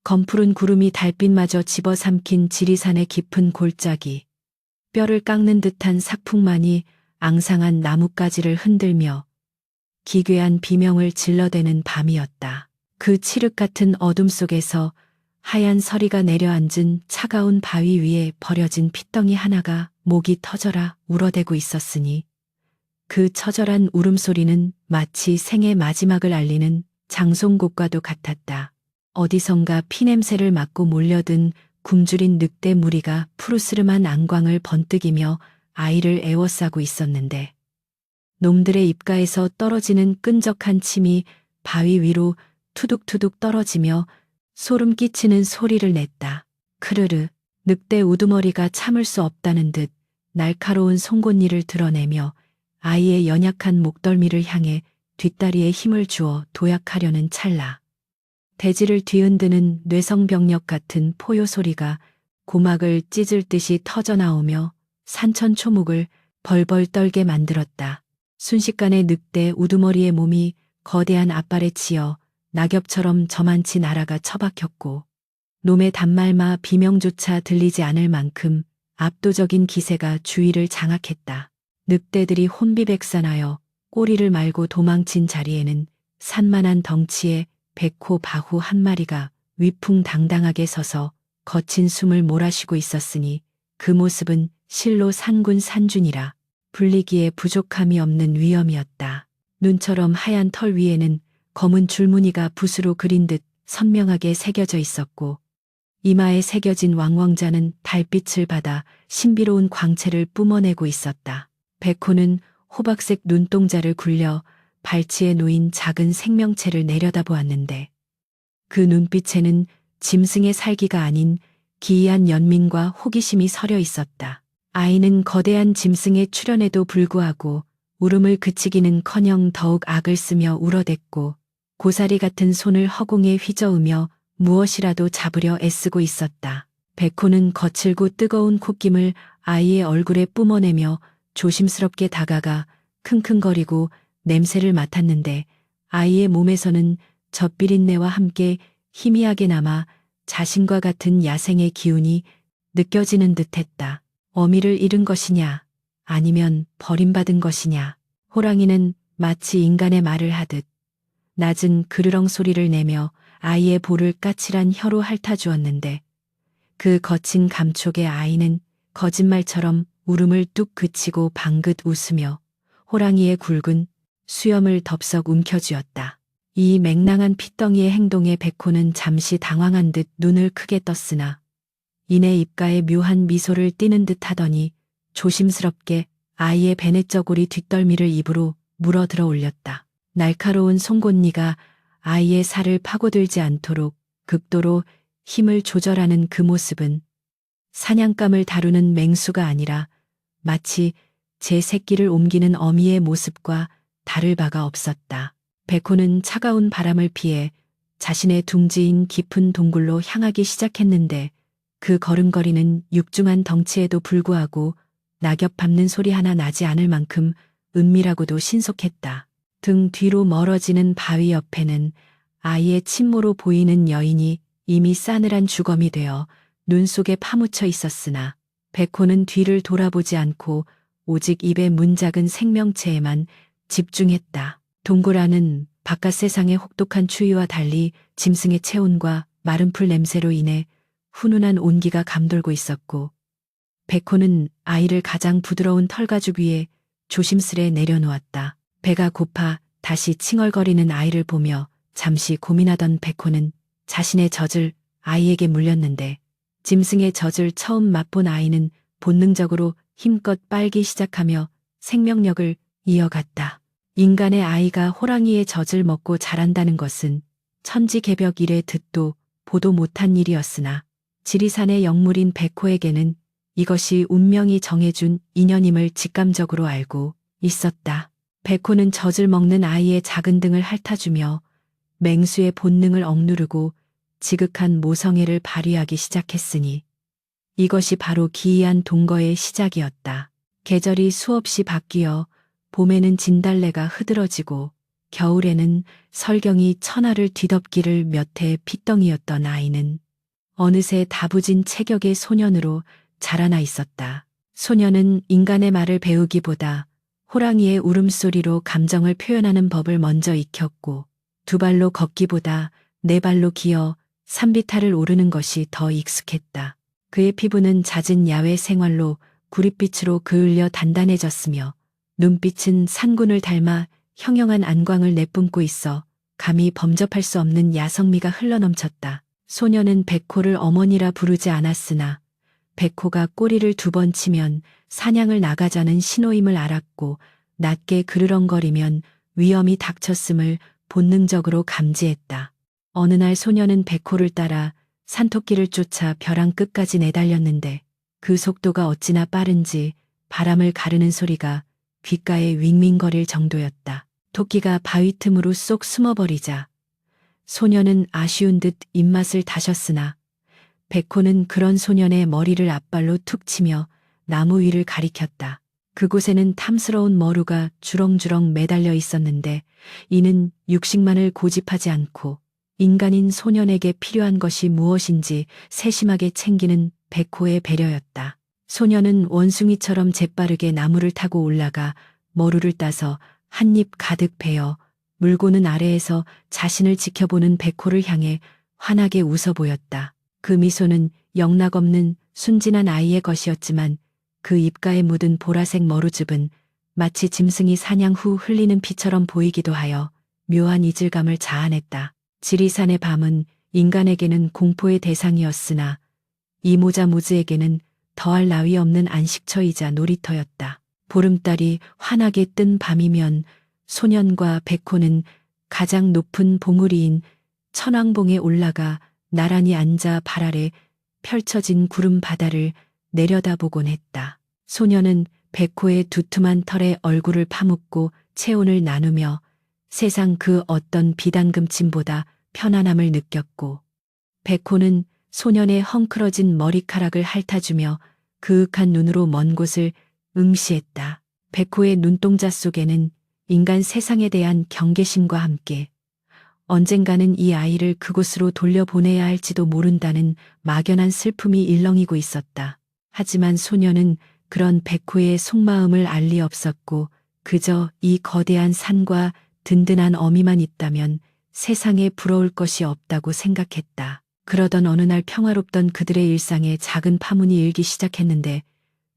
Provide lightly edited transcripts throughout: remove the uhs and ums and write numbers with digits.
검푸른 구름이 달빛마저 집어삼킨 지리산의 깊은 골짜기. 뼈를 깎는 듯한 삭풍만이 앙상한 나뭇가지를 흔들며 기괴한 비명을 질러대는 밤이었다. 그 칠흑 같은 어둠 속에서 하얀 서리가 내려앉은 차가운 바위 위에 버려진 핏덩이 하나가 목이 터져라 울어대고 있었으니 그 처절한 울음소리는 마치 생의 마지막을 알리는 장송곡과도 같았다. 어디선가 피냄새를 맡고 몰려든 굶주린 늑대 무리가 푸르스름한 안광을 번뜩이며 아이를 애워싸고 있었는데 놈들의 입가에서 떨어지는 끈적한 침이 바위 위로 투둑투둑 떨어지며 소름 끼치는 소리를 냈다. 크르르. 늑대 우두머리가 참을 수 없다는 듯 날카로운 송곳니를 드러내며 아이의 연약한 목덜미를 향해 뒷다리에 힘을 주어 도약하려는 찰나. 대지를 뒤흔드는 뇌성병력 같은 포효 소리가 고막을 찢을 듯이 터져나오며 산천초목을 벌벌 떨게 만들었다. 순식간에 늑대 우두머리의 몸이 거대한 앞발에 치여 낙엽처럼 저만치 날아가 처박혔고 놈의 단말마 비명조차 들리지 않을 만큼 압도적인 기세가 주위를 장악했다. 늑대들이 혼비백산하여 꼬리를 말고 도망친 자리에는 산만한 덩치의 백호 바후 한 마리가 위풍당당하게 서서 거친 숨을 몰아쉬고 있었으니 그 모습은 실로 산군 산준이라 불리기에 부족함이 없는 위엄이었다. 눈처럼 하얀 털 위에는 검은 줄무늬가 붓으로 그린 듯 선명하게 새겨져 있었고 이마에 새겨진 왕왕자는 달빛을 받아 신비로운 광채를 뿜어내고 있었다. 백호는 호박색 눈동자를 굴려 발치에 놓인 작은 생명체를 내려다보았는데 그 눈빛에는 짐승의 살기가 아닌 기이한 연민과 호기심이 서려 있었다. 아이는 거대한 짐승의 출현에도 불구하고 울음을 그치기는커녕 더욱 악을 쓰며 울어댔고 고사리 같은 손을 허공에 휘저으며 무엇이라도 잡으려 애쓰고 있었다. 백호는 거칠고 뜨거운 콧김을 아이의 얼굴에 뿜어내며 조심스럽게 다가가 킁킁거리고 냄새를 맡았는데 아이의 몸에서는 젖비린내와 함께 희미하게 남아 자신과 같은 야생의 기운이 느껴지는 듯했다. 어미를 잃은 것이냐 아니면 버림받은 것이냐. 호랑이는 마치 인간의 말을 하듯 낮은 그르렁 소리를 내며 아이의 볼을 까칠한 혀로 핥아주었는데 그 거친 감촉에 아이는 거짓말처럼 울음을 뚝 그치고 방긋 웃으며 호랑이의 굵은 수염을 덥석 움켜쥐었다. 이 맹랑한 핏덩이의 행동에 백호는 잠시 당황한 듯 눈을 크게 떴으나 이내 입가에 묘한 미소를 띠는 듯 하더니 조심스럽게 아이의 베네저고리 뒷덜미를 입으로 물어 들어 올렸다. 날카로운 송곳니가 아이의 살을 파고들지 않도록 극도로 힘을 조절하는 그 모습은 사냥감을 다루는 맹수가 아니라 마치 제 새끼를 옮기는 어미의 모습과 다를 바가 없었다. 백호는 차가운 바람을 피해 자신의 둥지인 깊은 동굴로 향하기 시작했는데 그 걸음걸이는 육중한 덩치에도 불구하고 낙엽 밟는 소리 하나 나지 않을 만큼 은밀하고도 신속했다. 등 뒤로 멀어지는 바위 옆에는 아이의 친모로 보이는 여인이 이미 싸늘한 주검이 되어 눈 속에 파묻혀 있었으나 백호는 뒤를 돌아보지 않고 오직 입의 문작은 생명체에만 집중했다. 동굴 안은 바깥 세상의 혹독한 추위와 달리 짐승의 체온과 마른 풀 냄새로 인해 훈훈한 온기가 감돌고 있었고 백호는 아이를 가장 부드러운 털가죽 위에 조심스레 내려놓았다. 배가 고파 다시 칭얼거리는 아이를 보며 잠시 고민하던 백호는 자신의 젖을 아이에게 물렸는데 짐승의 젖을 처음 맛본 아이는 본능적으로 힘껏 빨기 시작하며 생명력을 이어갔다. 인간의 아이가 호랑이의 젖을 먹고 자란다는 것은 천지개벽 이래 듣도 보도 못한 일이었으나 지리산의 영물인 백호에게는 이것이 운명이 정해준 인연임을 직감적으로 알고 있었다. 백호는 젖을 먹는 아이의 작은 등을 핥아주며 맹수의 본능을 억누르고 지극한 모성애를 발휘하기 시작했으니 이것이 바로 기이한 동거의 시작이었다. 계절이 수없이 바뀌어 봄에는 진달래가 흐드러지고 겨울에는 설경이 천하를 뒤덮기를 몇 해 핏덩이였던 아이는 어느새 다부진 체격의 소년으로 자라나 있었다. 소년은 인간의 말을 배우기보다 호랑이의 울음소리로 감정을 표현하는 법을 먼저 익혔고, 두 발로 걷기보다 네 발로 기어 산비탈을 오르는 것이 더 익숙했다. 그의 피부는 잦은 야외 생활로 구릿빛으로 그을려 단단해졌으며, 눈빛은 산군을 닮아 형형한 안광을 내뿜고 있어 감히 범접할 수 없는 야성미가 흘러넘쳤다. 소녀는 백호를 어머니라 부르지 않았으나 백호가 꼬리를 두 번 치면 사냥을 나가자는 신호임을 알았고, 낮게 그르렁거리면 위험이 닥쳤음을 본능적으로 감지했다. 어느 날 소녀는 백호를 따라 산토끼를 쫓아 벼랑 끝까지 내달렸는데, 그 속도가 어찌나 빠른지 바람을 가르는 소리가 귓가에 윙윙거릴 정도였다. 토끼가 바위 틈으로 쏙 숨어버리자 소녀는 아쉬운 듯 입맛을 다셨으나, 백호는 그런 소년의 머리를 앞발로 툭 치며 나무 위를 가리켰다. 그곳에는 탐스러운 머루가 주렁주렁 매달려 있었는데, 이는 육식만을 고집하지 않고 인간인 소년에게 필요한 것이 무엇인지 세심하게 챙기는 백호의 배려였다. 소년은 원숭이처럼 재빠르게 나무를 타고 올라가 머루를 따서 한 입 가득 베어 물고는 아래에서 자신을 지켜보는 백호를 향해 환하게 웃어 보였다. 그 미소는 영락없는 순진한 아이의 것이었지만, 그 입가에 묻은 보라색 머루즙은 마치 짐승이 사냥 후 흘리는 피처럼 보이기도 하여 묘한 이질감을 자아냈다. 지리산의 밤은 인간에게는 공포의 대상이었으나 이모자 무즈에게는 더할 나위 없는 안식처이자 놀이터였다. 보름달이 환하게 뜬 밤이면 소년과 백호는 가장 높은 봉우리인 천왕봉에 올라가 나란히 앉아 발 아래 펼쳐진 구름 바다를 내려다보곤 했다. 소년은 백호의 두툼한 털에 얼굴을 파묻고 체온을 나누며 세상 그 어떤 비단금침보다 편안함을 느꼈고, 백호는 소년의 헝클어진 머리카락을 핥아주며 그윽한 눈으로 먼 곳을 응시했다. 백호의 눈동자 속에는 인간 세상에 대한 경계심과 함께 언젠가는 이 아이를 그곳으로 돌려보내야 할지도 모른다는 막연한 슬픔이 일렁이고 있었다. 하지만 소녀는 그런 백호의 속마음을 알 리 없었고, 그저 이 거대한 산과 든든한 어미만 있다면 세상에 부러울 것이 없다고 생각했다. 그러던 어느 날 평화롭던 그들의 일상에 작은 파문이 일기 시작했는데,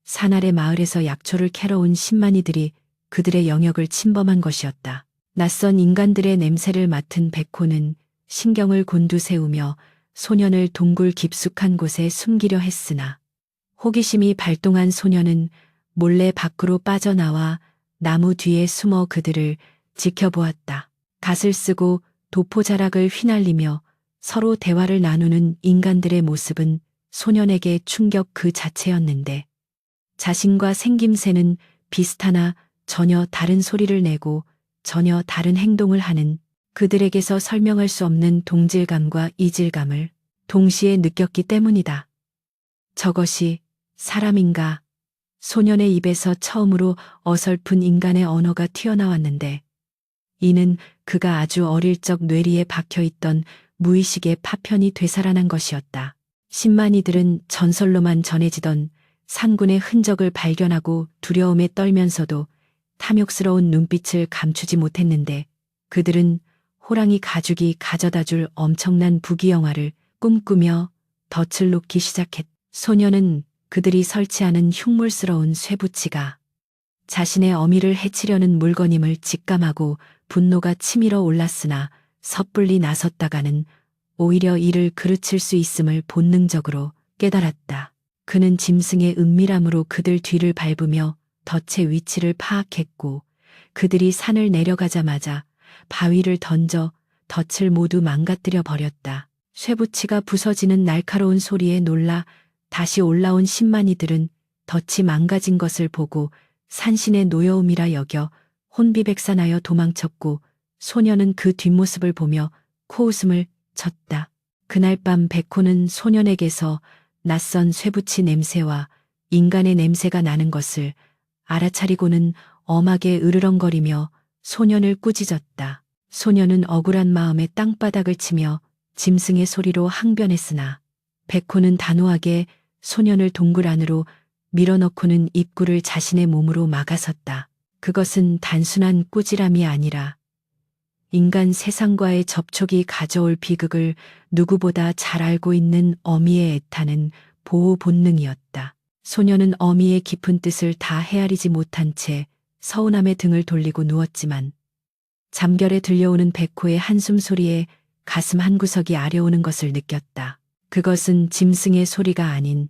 산 아래 마을에서 약초를 캐러 온 신만이들이 그들의 영역을 침범한 것이었다. 낯선 인간들의 냄새를 맡은 백호는 신경을 곤두세우며 소년을 동굴 깊숙한 곳에 숨기려 했으나, 호기심이 발동한 소년은 몰래 밖으로 빠져나와 나무 뒤에 숨어 그들을 지켜보았다. 갓을 쓰고 도포자락을 휘날리며 서로 대화를 나누는 인간들의 모습은 소년에게 충격 그 자체였는데, 자신과 생김새는 비슷하나 전혀 다른 소리를 내고 전혀 다른 행동을 하는 그들에게서 설명할 수 없는 동질감과 이질감을 동시에 느꼈기 때문이다. 저것이 사람인가? 소년의 입에서 처음으로 어설픈 인간의 언어가 튀어나왔는데, 이는 그가 아주 어릴 적 뇌리에 박혀있던 무의식의 파편이 되살아난 것이었다. 신만이들은 전설로만 전해지던 산군의 흔적을 발견하고 두려움에 떨면서도 탐욕스러운 눈빛을 감추지 못했는데, 그들은 호랑이 가죽이 가져다줄 엄청난 부귀영화를 꿈꾸며 덫을 놓기 시작했다. 소녀는 그들이 설치하는 흉물스러운 쇠붙이가 자신의 어미를 해치려는 물건임을 직감하고 분노가 치밀어 올랐으나, 섣불리 나섰다가는 오히려 이를 그르칠 수 있음을 본능적으로 깨달았다. 그는 짐승의 은밀함으로 그들 뒤를 밟으며 덫의 위치를 파악했고, 그들이 산을 내려가자마자 바위를 던져 덫을 모두 망가뜨려 버렸다. 쇠붙이가 부서지는 날카로운 소리에 놀라 다시 올라온 신만이들은 덫이 망가진 것을 보고 산신의 노여움이라 여겨 혼비백산하여 도망쳤고, 소녀는 그 뒷모습을 보며 코웃음을 쳤다. 그날 밤 백호는 소년에게서 낯선 쇠붙이 냄새와 인간의 냄새가 나는 것을 알아차리고는 엄하게 으르렁거리며 소년을 꾸짖었다. 소녀는 억울한 마음에 땅바닥을 치며 짐승의 소리로 항변했으나 백호는 단호하게 소년을 동굴 안으로 밀어넣고는 입구를 자신의 몸으로 막아섰다. 그것은 단순한 꾸지람이 아니라 인간 세상과의 접촉이 가져올 비극을 누구보다 잘 알고 있는 어미의 애타는 보호 본능이었다. 소녀는 어미의 깊은 뜻을 다 헤아리지 못한 채 서운함에 등을 돌리고 누웠지만 잠결에 들려오는 백호의 한숨 소리에 가슴 한구석이 아려오는 것을 느꼈다. 그것은 짐승의 소리가 아닌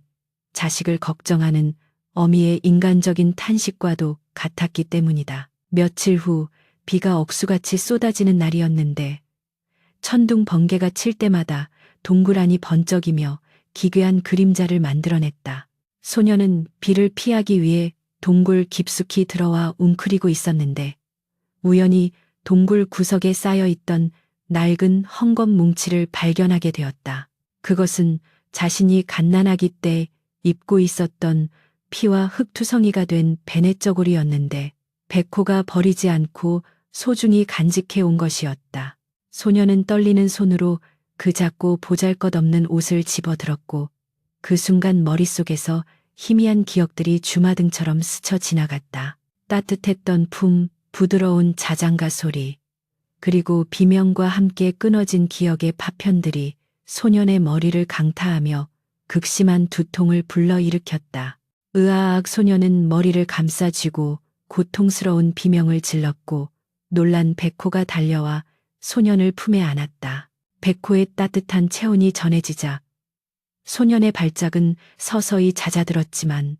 자식을 걱정하는 어미의 인간적인 탄식과도 같았기 때문이다. 며칠 후 비가 억수같이 쏟아지는 날이었는데 천둥 번개가 칠 때마다 동굴 안이 번쩍이며 기괴한 그림자를 만들어냈다. 소녀는 비를 피하기 위해 동굴 깊숙이 들어와 웅크리고 있었는데 우연히 동굴 구석에 쌓여 있던 낡은 헝겊 뭉치를 발견하게 되었다. 그것은 자신이 갓난아기 때 입고 있었던 피와 흙투성이가 된 베네저고리였는데 백호가 버리지 않고 소중히 간직해 온 것이었다. 소녀는 떨리는 손으로 그 작고 보잘것없는 옷을 집어들었고 그 순간 머릿속에서 희미한 기억들이 주마등처럼 스쳐 지나갔다. 따뜻했던 품, 부드러운 자장가 소리, 그리고 비명과 함께 끊어진 기억의 파편들이 소년의 머리를 강타하며 극심한 두통을 불러일으켰다. 으아악 소년은 머리를 감싸쥐고 고통스러운 비명을 질렀고 놀란 백호가 달려와 소년을 품에 안았다. 백호의 따뜻한 체온이 전해지자 소년의 발작은 서서히 잦아들었지만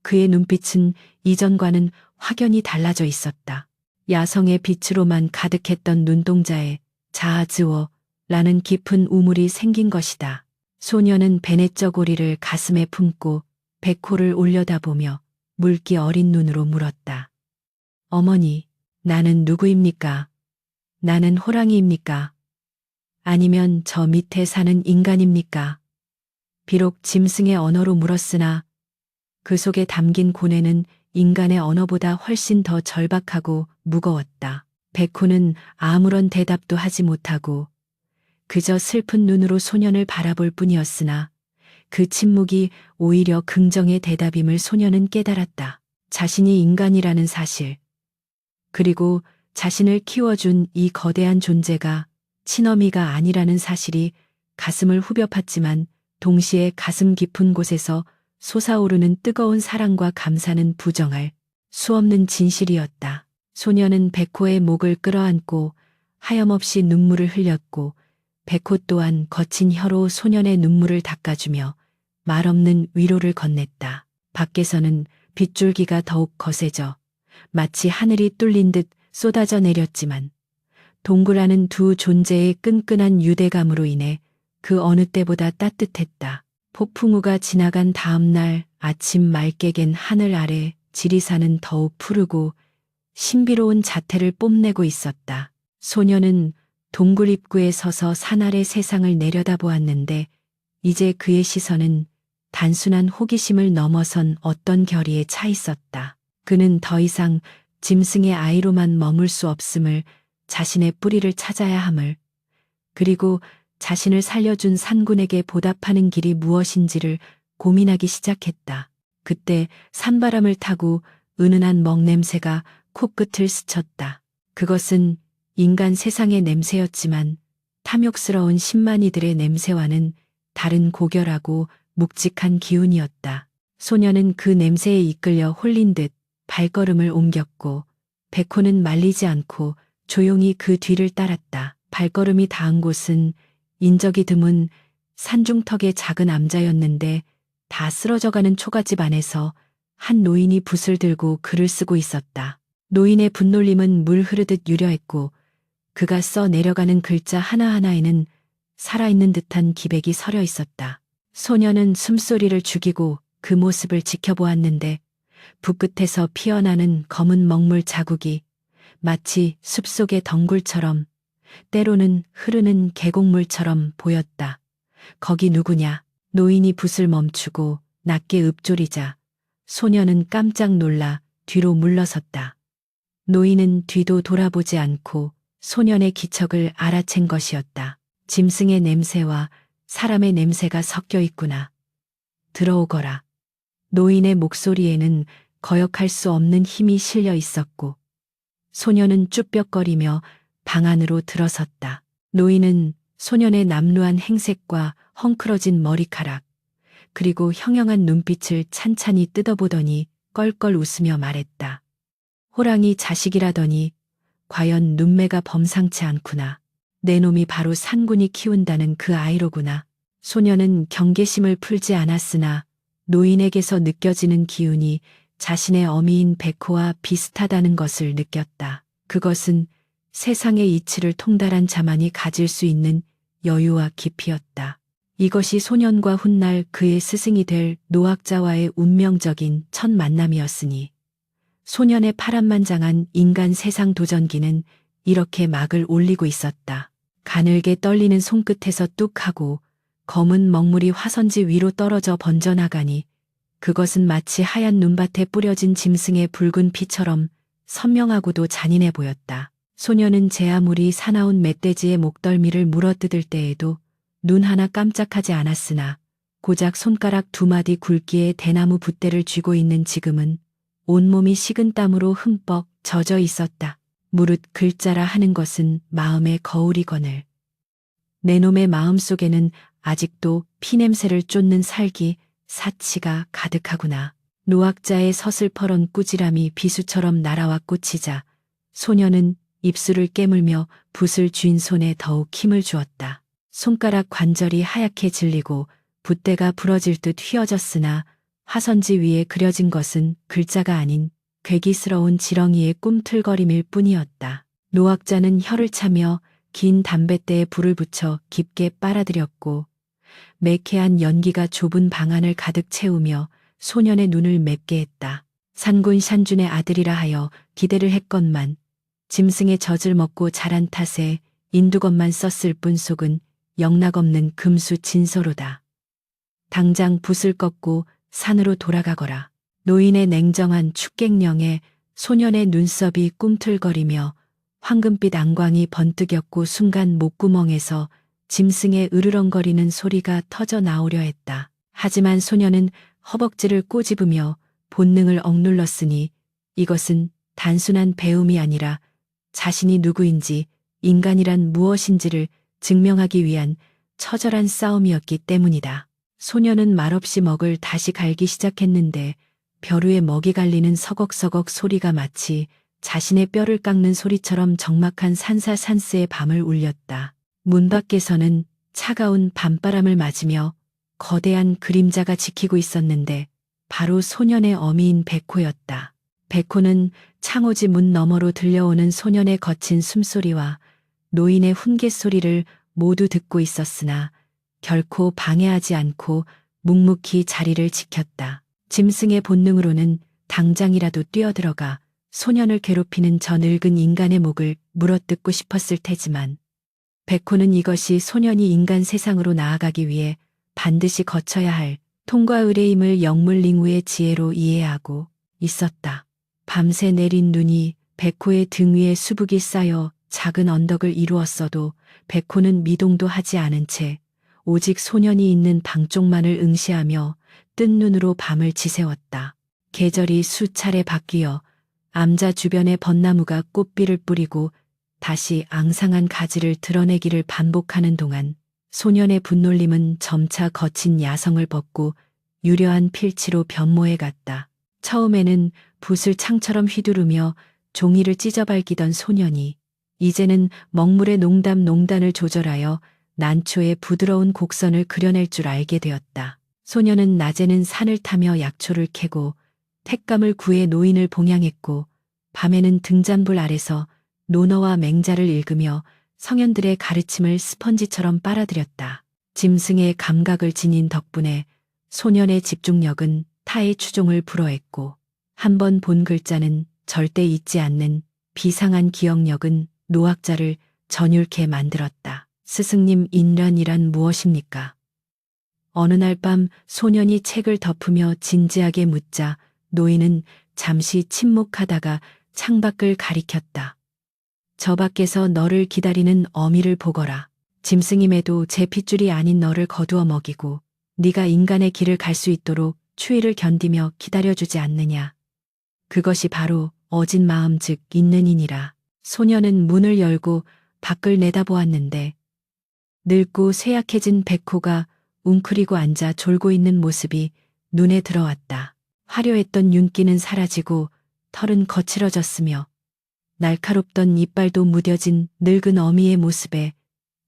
그의 눈빛은 이전과는 확연히 달라져 있었다. 야성의 빛으로만 가득했던 눈동자에 자아즈워라는 깊은 우물이 생긴 것이다. 소녀는 베네저고리를 가슴에 품고 백호를 올려다보며 물기 어린 눈으로 물었다. 어머니, 나는 누구입니까? 나는 호랑이입니까? 아니면 저 밑에 사는 인간입니까? 비록 짐승의 언어로 물었으나 그 속에 담긴 고뇌는 인간의 언어보다 훨씬 더 절박하고 무거웠다. 백호는 아무런 대답도 하지 못하고 그저 슬픈 눈으로 소년을 바라볼 뿐이었으나 그 침묵이 오히려 긍정의 대답임을 소년은 깨달았다. 자신이 인간이라는 사실, 그리고 자신을 키워준 이 거대한 존재가 친어미가 아니라는 사실이 가슴을 후벼 팠지만 동시에 가슴 깊은 곳에서 솟아오르는 뜨거운 사랑과 감사는 부정할 수 없는 진실이었다. 소녀는 백호의 목을 끌어안고 하염없이 눈물을 흘렸고 백호 또한 거친 혀로 소년의 눈물을 닦아주며 말없는 위로를 건넸다. 밖에서는 빗줄기가 더욱 거세져 마치 하늘이 뚫린 듯 쏟아져 내렸지만 동굴 안은 두 존재의 끈끈한 유대감으로 인해 그 어느 때보다 따뜻했다. 폭풍우가 지나간 다음 날 아침 맑게 갠 하늘 아래 지리산은 더욱 푸르고 신비로운 자태를 뽐내고 있었다. 소녀는 동굴 입구에 서서 산 아래 세상을 내려다보았는데 이제 그의 시선은 단순한 호기심을 넘어선 어떤 결의에 차 있었다. 그는 더 이상 짐승의 아이로만 머물 수 없음을, 자신의 뿌리를 찾아야 함을, 그리고 자신을 살려준 산군에게 보답하는 길이 무엇인지를 고민하기 시작했다. 그때 산바람을 타고 은은한 먹 냄새가 코끝을 스쳤다. 그것은 인간 세상의 냄새였지만 탐욕스러운 신만이들의 냄새와는 다른 고결하고 묵직한 기운이었다. 소녀는 그 냄새에 이끌려 홀린 듯 발걸음을 옮겼고 백호는 말리지 않고 조용히 그 뒤를 따랐다. 발걸음이 닿은 곳은 인적이 드문 산중턱의 작은 암자였는데 다 쓰러져가는 초가집 안에서 한 노인이 붓을 들고 글을 쓰고 있었다. 노인의 붓놀림은 물 흐르듯 유려했고 그가 써 내려가는 글자 하나하나에는 살아있는 듯한 기백이 서려 있었다. 소녀는 숨소리를 죽이고 그 모습을 지켜보았는데 붓끝에서 피어나는 검은 먹물 자국이 마치 숲속의 덩굴처럼 때로는 흐르는 계곡물처럼 보였다. 거기 누구냐? 노인이 붓을 멈추고 낮게 읊조리자 소녀는 깜짝 놀라 뒤로 물러섰다. 노인은 뒤도 돌아보지 않고 소년의 기척을 알아챈 것이었다. 짐승의 냄새와 사람의 냄새가 섞여 있구나. 들어오거라. 노인의 목소리에는 거역할 수 없는 힘이 실려 있었고 소년은 쭈뼛거리며 방 안으로 들어섰다. 노인은 소년의 남루한 행색과 헝클어진 머리카락 그리고 형형한 눈빛을 찬찬히 뜯어보더니 껄껄 웃으며 말했다. 호랑이 자식이라더니 과연 눈매가 범상치 않구나. 내 놈이 바로 산군이 키운다는 그 아이로구나. 소년은 경계심을 풀지 않았으나 노인에게서 느껴지는 기운이 자신의 어미인 백호와 비슷하다는 것을 느꼈다. 그것은 세상의 이치를 통달한 자만이 가질 수 있는 여유와 깊이였다. 이것이 소년과 훗날 그의 스승이 될 노학자와의 운명적인 첫 만남이었으니 소년의 파란만장한 인간 세상 도전기는 이렇게 막을 올리고 있었다. 가늘게 떨리는 손끝에서 뚝 하고 검은 먹물이 화선지 위로 떨어져 번져나가니 그것은 마치 하얀 눈밭에 뿌려진 짐승의 붉은 피처럼 선명하고도 잔인해 보였다. 소년은 제 아무리 사나운 멧돼지의 목덜미를 물어뜯을 때에도 눈 하나 깜짝하지 않았으나 고작 손가락 2마디 굵기의 대나무 붓대를 쥐고 있는 지금은 온몸이 식은 땀으로 흠뻑 젖어 있었다. 무릇 글자라 하는 것은 마음의 거울이거늘. 내 놈의 마음속에는 아직도 피냄새를 쫓는 살기, 사치가 가득하구나. 노학자의 서슬퍼런 꾸지람이 비수처럼 날아와 꽂히자 소년은 입술을 깨물며 붓을 쥔 손에 더욱 힘을 주었다. 손가락 관절이 하얗게 질리고 붓대가 부러질 듯 휘어졌으나 화선지 위에 그려진 것은 글자가 아닌 괴기스러운 지렁이의 꿈틀거림일 뿐이었다. 노학자는 혀를 차며 긴 담뱃대에 불을 붙여 깊게 빨아들였고 매캐한 연기가 좁은 방 안을 가득 채우며 소년의 눈을 맵게 했다. 산군 샨준의 아들이라 하여 기대를 했건만 짐승의 젖을 먹고 자란 탓에 인두것만 썼을 뿐 속은 영락없는 금수 진서로다. 당장 붓을 꺾고 산으로 돌아가거라. 노인의 냉정한 축객령에 소년의 눈썹이 꿈틀거리며 황금빛 안광이 번뜩였고 순간 목구멍에서 짐승의 으르렁거리는 소리가 터져 나오려 했다. 하지만 소년은 허벅지를 꼬집으며 본능을 억눌렀으니 이것은 단순한 배움이 아니라 자신이 누구인지 인간이란 무엇인지를 증명하기 위한 처절한 싸움이었기 때문이다. 소년은 말없이 먹을 다시 갈기 시작했는데 벼루에 먹이 갈리는 서걱서걱 소리가 마치 자신의 뼈를 깎는 소리처럼 적막한 산사산스의 밤을 울렸다. 문 밖에서는 차가운 밤바람을 맞으며 거대한 그림자가 지키고 있었는데 바로 소년의 어미인 백호였다. 백호는 창호지 문 너머로 들려오는 소년의 거친 숨소리와 노인의 훈계소리를 모두 듣고 있었으나 결코 방해하지 않고 묵묵히 자리를 지켰다. 짐승의 본능으로는 당장이라도 뛰어들어가 소년을 괴롭히는 저 늙은 인간의 목을 물어뜯고 싶었을 테지만 백호는 이것이 소년이 인간 세상으로 나아가기 위해 반드시 거쳐야 할 통과 의례임을 영물링후의 지혜로 이해하고 있었다. 밤새 내린 눈이 백호의 등 위에 수북이 쌓여 작은 언덕을 이루었어도 백호는 미동도 하지 않은 채 오직 소년이 있는 방 쪽만을 응시하며 뜬 눈으로 밤을 지새웠다. 계절이 수차례 바뀌어 암자 주변의 벚나무가 꽃비를 뿌리고 다시 앙상한 가지를 드러내기를 반복하는 동안 소년의 분놀림은 점차 거친 야성을 벗고 유려한 필치로 변모해 갔다. 처음에는 붓을 창처럼 휘두르며 종이를 찢어밟기던 소년이 이제는 먹물의 농단을 조절하여 난초의 부드러운 곡선을 그려낼 줄 알게 되었다. 소년은 낮에는 산을 타며 약초를 캐고 택감을 구해 노인을 봉양했고 밤에는 등잔불 아래서 논어와 맹자를 읽으며 성현들의 가르침을 스펀지처럼 빨아들였다. 짐승의 감각을 지닌 덕분에 소년의 집중력은 타의 추종을 불허했고 한 번 본 글자는 절대 잊지 않는 비상한 기억력은 노학자를 전율케 만들었다. 스승님, 인란이란 무엇입니까? 어느 날 밤 소년이 책을 덮으며 진지하게 묻자 노인은 잠시 침묵하다가 창밖을 가리켰다. 저 밖에서 너를 기다리는 어미를 보거라. 짐승이 매도 제 핏줄이 아닌 너를 거두어 먹이고 네가 인간의 길을 갈 수 있도록 추위를 견디며 기다려주지 않느냐. 그것이 바로 어진 마음 즉 있는 이니라. 소녀는 문을 열고 밖을 내다보았는데 늙고 쇠약해진 백호가 웅크리고 앉아 졸고 있는 모습이 눈에 들어왔다. 화려했던 윤기는 사라지고 털은 거칠어졌으며 날카롭던 이빨도 무뎌진 늙은 어미의 모습에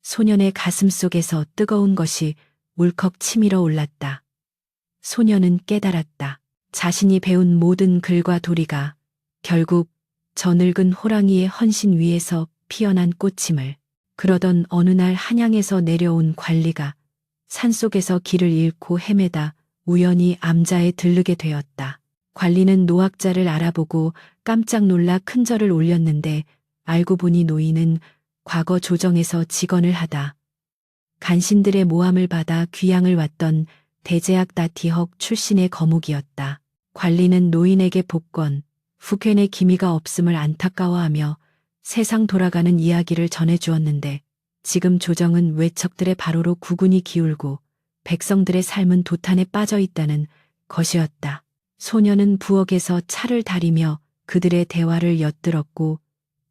소년의 가슴 속에서 뜨거운 것이 울컥 치밀어 올랐다. 소녀는 깨달았다. 자신이 배운 모든 글과 도리가 결국 저 늙은 호랑이의 헌신 위에서 피어난 꽃임을. 그러던 어느 날 한양에서 내려온 관리가 산속에서 길을 잃고 헤매다 우연히 암자에 들르게 되었다. 관리는 노학자를 알아보고 깜짝 놀라 큰 절을 올렸는데 알고 보니 노인은 과거 조정에서 직언을 하다 간신들의 모함을 받아 귀양을 왔던 대제학 다티헉 출신의 거목이었다. 관리는 노인에게 복권, 후견의 기미가 없음을 안타까워하며 세상 돌아가는 이야기를 전해주었는데 지금 조정은 외척들의 바로로 구군이 기울고 백성들의 삶은 도탄에 빠져 있다는 것이었다. 소녀는 부엌에서 차를 다리며 그들의 대화를 엿들었고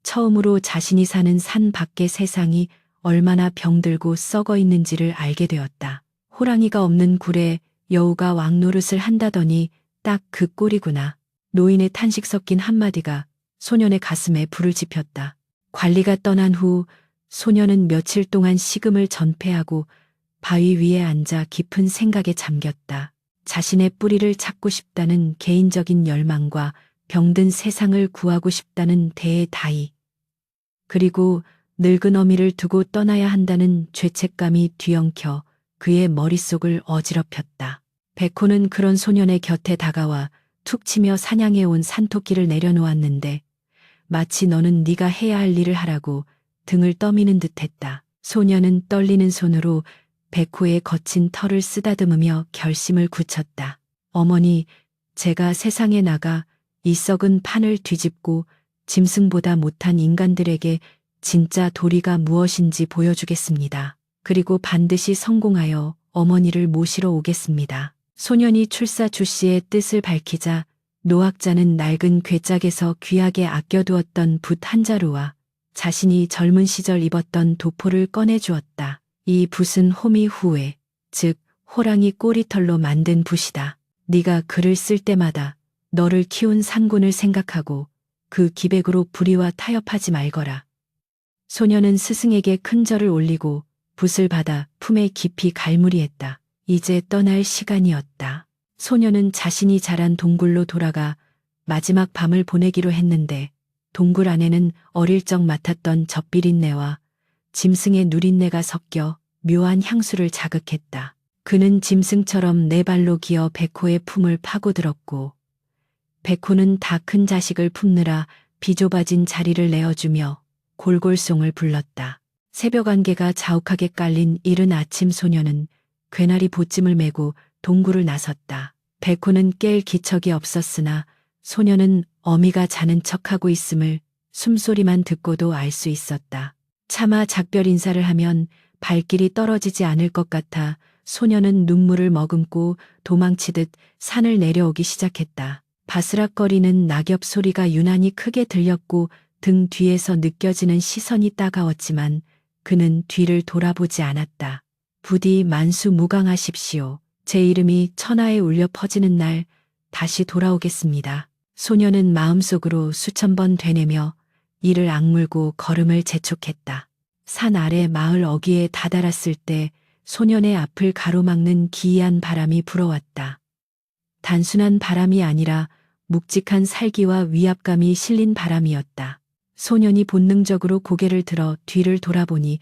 처음으로 자신이 사는 산 밖의 세상이 얼마나 병들고 썩어 있는지를 알게 되었다. 호랑이가 없는 굴에 여우가 왕노릇을 한다더니 딱 그 꼴이구나. 노인의 탄식 섞인 한마디가 소년의 가슴에 불을 지폈다. 관리가 떠난 후 소녀는 며칠 동안 식음을 전폐하고 바위 위에 앉아 깊은 생각에 잠겼다. 자신의 뿌리를 찾고 싶다는 개인적인 열망과 병든 세상을 구하고 싶다는 대다이, 그리고 늙은 어미를 두고 떠나야 한다는 죄책감이 뒤엉켜 그의 머릿속을 어지럽혔다. 백호는 그런 소년의 곁에 다가와 툭 치며 사냥해 온 산토끼를 내려놓았는데 마치 너는 네가 해야 할 일을 하라고 등을 떠미는 듯했다. 소년은 떨리는 손으로 백호의 거친 털을 쓰다듬으며 결심을 굳혔다. 어머니, 제가 세상에 나가 이 썩은 판을 뒤집고 짐승보다 못한 인간들에게 진짜 도리가 무엇인지 보여주겠습니다. 그리고 반드시 성공하여 어머니를 모시러 오겠습니다. 소년이 출사 주씨의 뜻을 밝히자 노학자는 낡은 괴짝에서 귀하게 아껴두었던 붓 한 자루와 자신이 젊은 시절 입었던 도포를 꺼내주었다. 이 붓은 호미 후에, 즉 호랑이 꼬리털로 만든 붓이다. 네가 글을 쓸 때마다 너를 키운 산군을 생각하고 그 기백으로 불의와 타협하지 말거라. 소녀는 스승에게 큰 절을 올리고 붓을 받아 품에 깊이 갈무리했다. 이제 떠날 시간이었다. 소녀는 자신이 자란 동굴로 돌아가 마지막 밤을 보내기로 했는데 동굴 안에는 어릴 적 맡았던 젖비린내와 짐승의 누린내가 섞여 묘한 향수를 자극했다. 그는 짐승처럼 네 발로 기어 백호의 품을 파고들었고 백호는 다 큰 자식을 품느라 비좁아진 자리를 내어주며 골골송을 불렀다. 새벽 안개가 자욱하게 깔린 이른 아침 소녀는 괴나리 보찜을 메고 동굴을 나섰다. 백호는 깰 기척이 없었으나 소녀는 어미가 자는 척하고 있음을 숨소리만 듣고도 알 수 있었다. 차마 작별 인사를 하면 발길이 떨어지지 않을 것 같아 소녀는 눈물을 머금고 도망치듯 산을 내려오기 시작했다. 바스락거리는 낙엽 소리가 유난히 크게 들렸고 등 뒤에서 느껴지는 시선이 따가웠지만 그는 뒤를 돌아보지 않았다. 부디 만수무강하십시오. 제 이름이 천하에 울려 퍼지는 날 다시 돌아오겠습니다. 소녀는 마음속으로 수천 번 되뇌며 이를 악물고 걸음을 재촉했다. 산 아래 마을 어귀에 다다랐을 때 소년의 앞을 가로막는 기이한 바람이 불어왔다. 단순한 바람이 아니라 묵직한 살기와 위압감이 실린 바람이었다. 소년이 본능적으로 고개를 들어 뒤를 돌아보니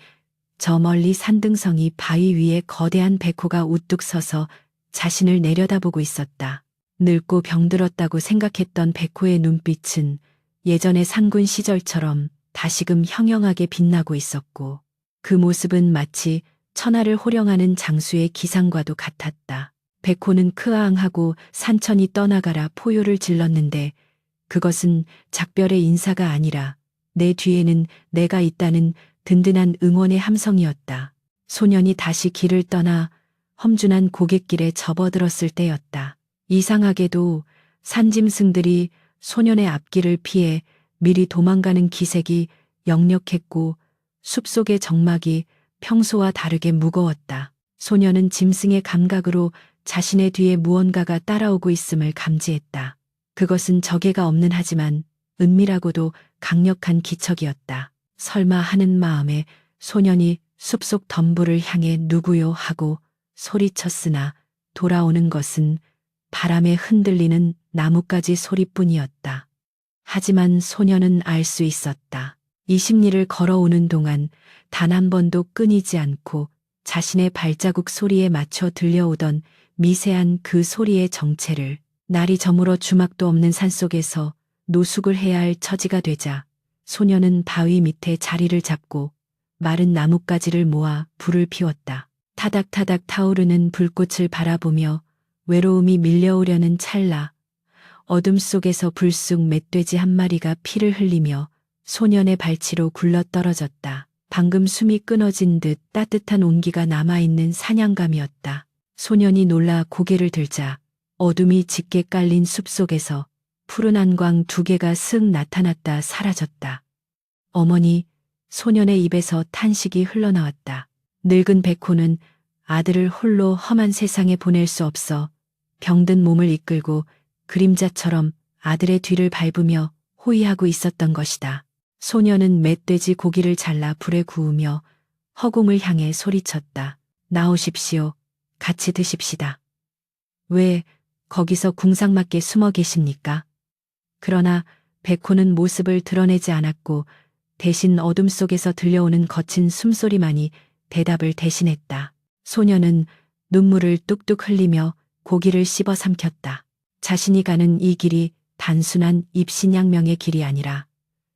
저 멀리 산등성이 바위 위에 거대한 백호가 우뚝 서서 자신을 내려다보고 있었다. 늙고 병들었다고 생각했던 백호의 눈빛은 예전의 산군 시절처럼 다시금 형형하게 빛나고 있었고 그 모습은 마치 천하를 호령하는 장수의 기상과도 같았다. 백호는 크아앙하고 산천이 떠나가라 포효를 질렀는데 그것은 작별의 인사가 아니라 내 뒤에는 내가 있다는 든든한 응원의 함성이었다. 소년이 다시 길을 떠나 험준한 고갯길에 접어들었을 때였다. 이상하게도 산짐승들이 소년의 앞길을 피해 미리 도망가는 기색이 역력했고 숲속의 적막이 평소와 다르게 무거웠다. 소년은 짐승의 감각으로 자신의 뒤에 무언가가 따라오고 있음을 감지했다. 그것은 적에가 없는 하지만 은밀하고도 강력한 기척이었다. 설마 하는 마음에 소년이 숲속 덤불을 향해 누구요 하고 소리쳤으나 돌아오는 것은 바람에 흔들리는 나뭇가지 소리뿐이었다. 하지만 소년은 알 수 있었다. 20리를 걸어오는 동안 단 한 번도 끊이지 않고 자신의 발자국 소리에 맞춰 들려오던 미세한 그 소리의 정체를. 날이 저물어 주막도 없는 산속에서 노숙을 해야 할 처지가 되자 소년은 바위 밑에 자리를 잡고 마른 나뭇가지를 모아 불을 피웠다. 타닥타닥 타오르는 불꽃을 바라보며 외로움이 밀려오려는 찰나 어둠 속에서 불쑥 멧돼지 한 마리가 피를 흘리며 소년의 발치로 굴러떨어졌다. 방금 숨이 끊어진 듯 따뜻한 온기가 남아있는 사냥감이었다. 소년이 놀라 고개를 들자 어둠이 짙게 깔린 숲속에서 푸른 한광 두 개가 슥 나타났다 사라졌다. 어머니, 소년의 입에서 탄식이 흘러나왔다. 늙은 백호는 아들을 홀로 험한 세상에 보낼 수 없어 병든 몸을 이끌고 그림자처럼 아들의 뒤를 밟으며 호위하고 있었던 것이다. 소년은 멧돼지 고기를 잘라 불에 구우며 허공을 향해 소리쳤다. 나오십시오. 같이 드십시다. 왜 거기서 궁상맞게 숨어 계십니까? 그러나 백호는 모습을 드러내지 않았고 대신 어둠 속에서 들려오는 거친 숨소리만이 대답을 대신했다. 소년은 눈물을 뚝뚝 흘리며 고기를 씹어 삼켰다. 자신이 가는 이 길이 단순한 입신양명의 길이 아니라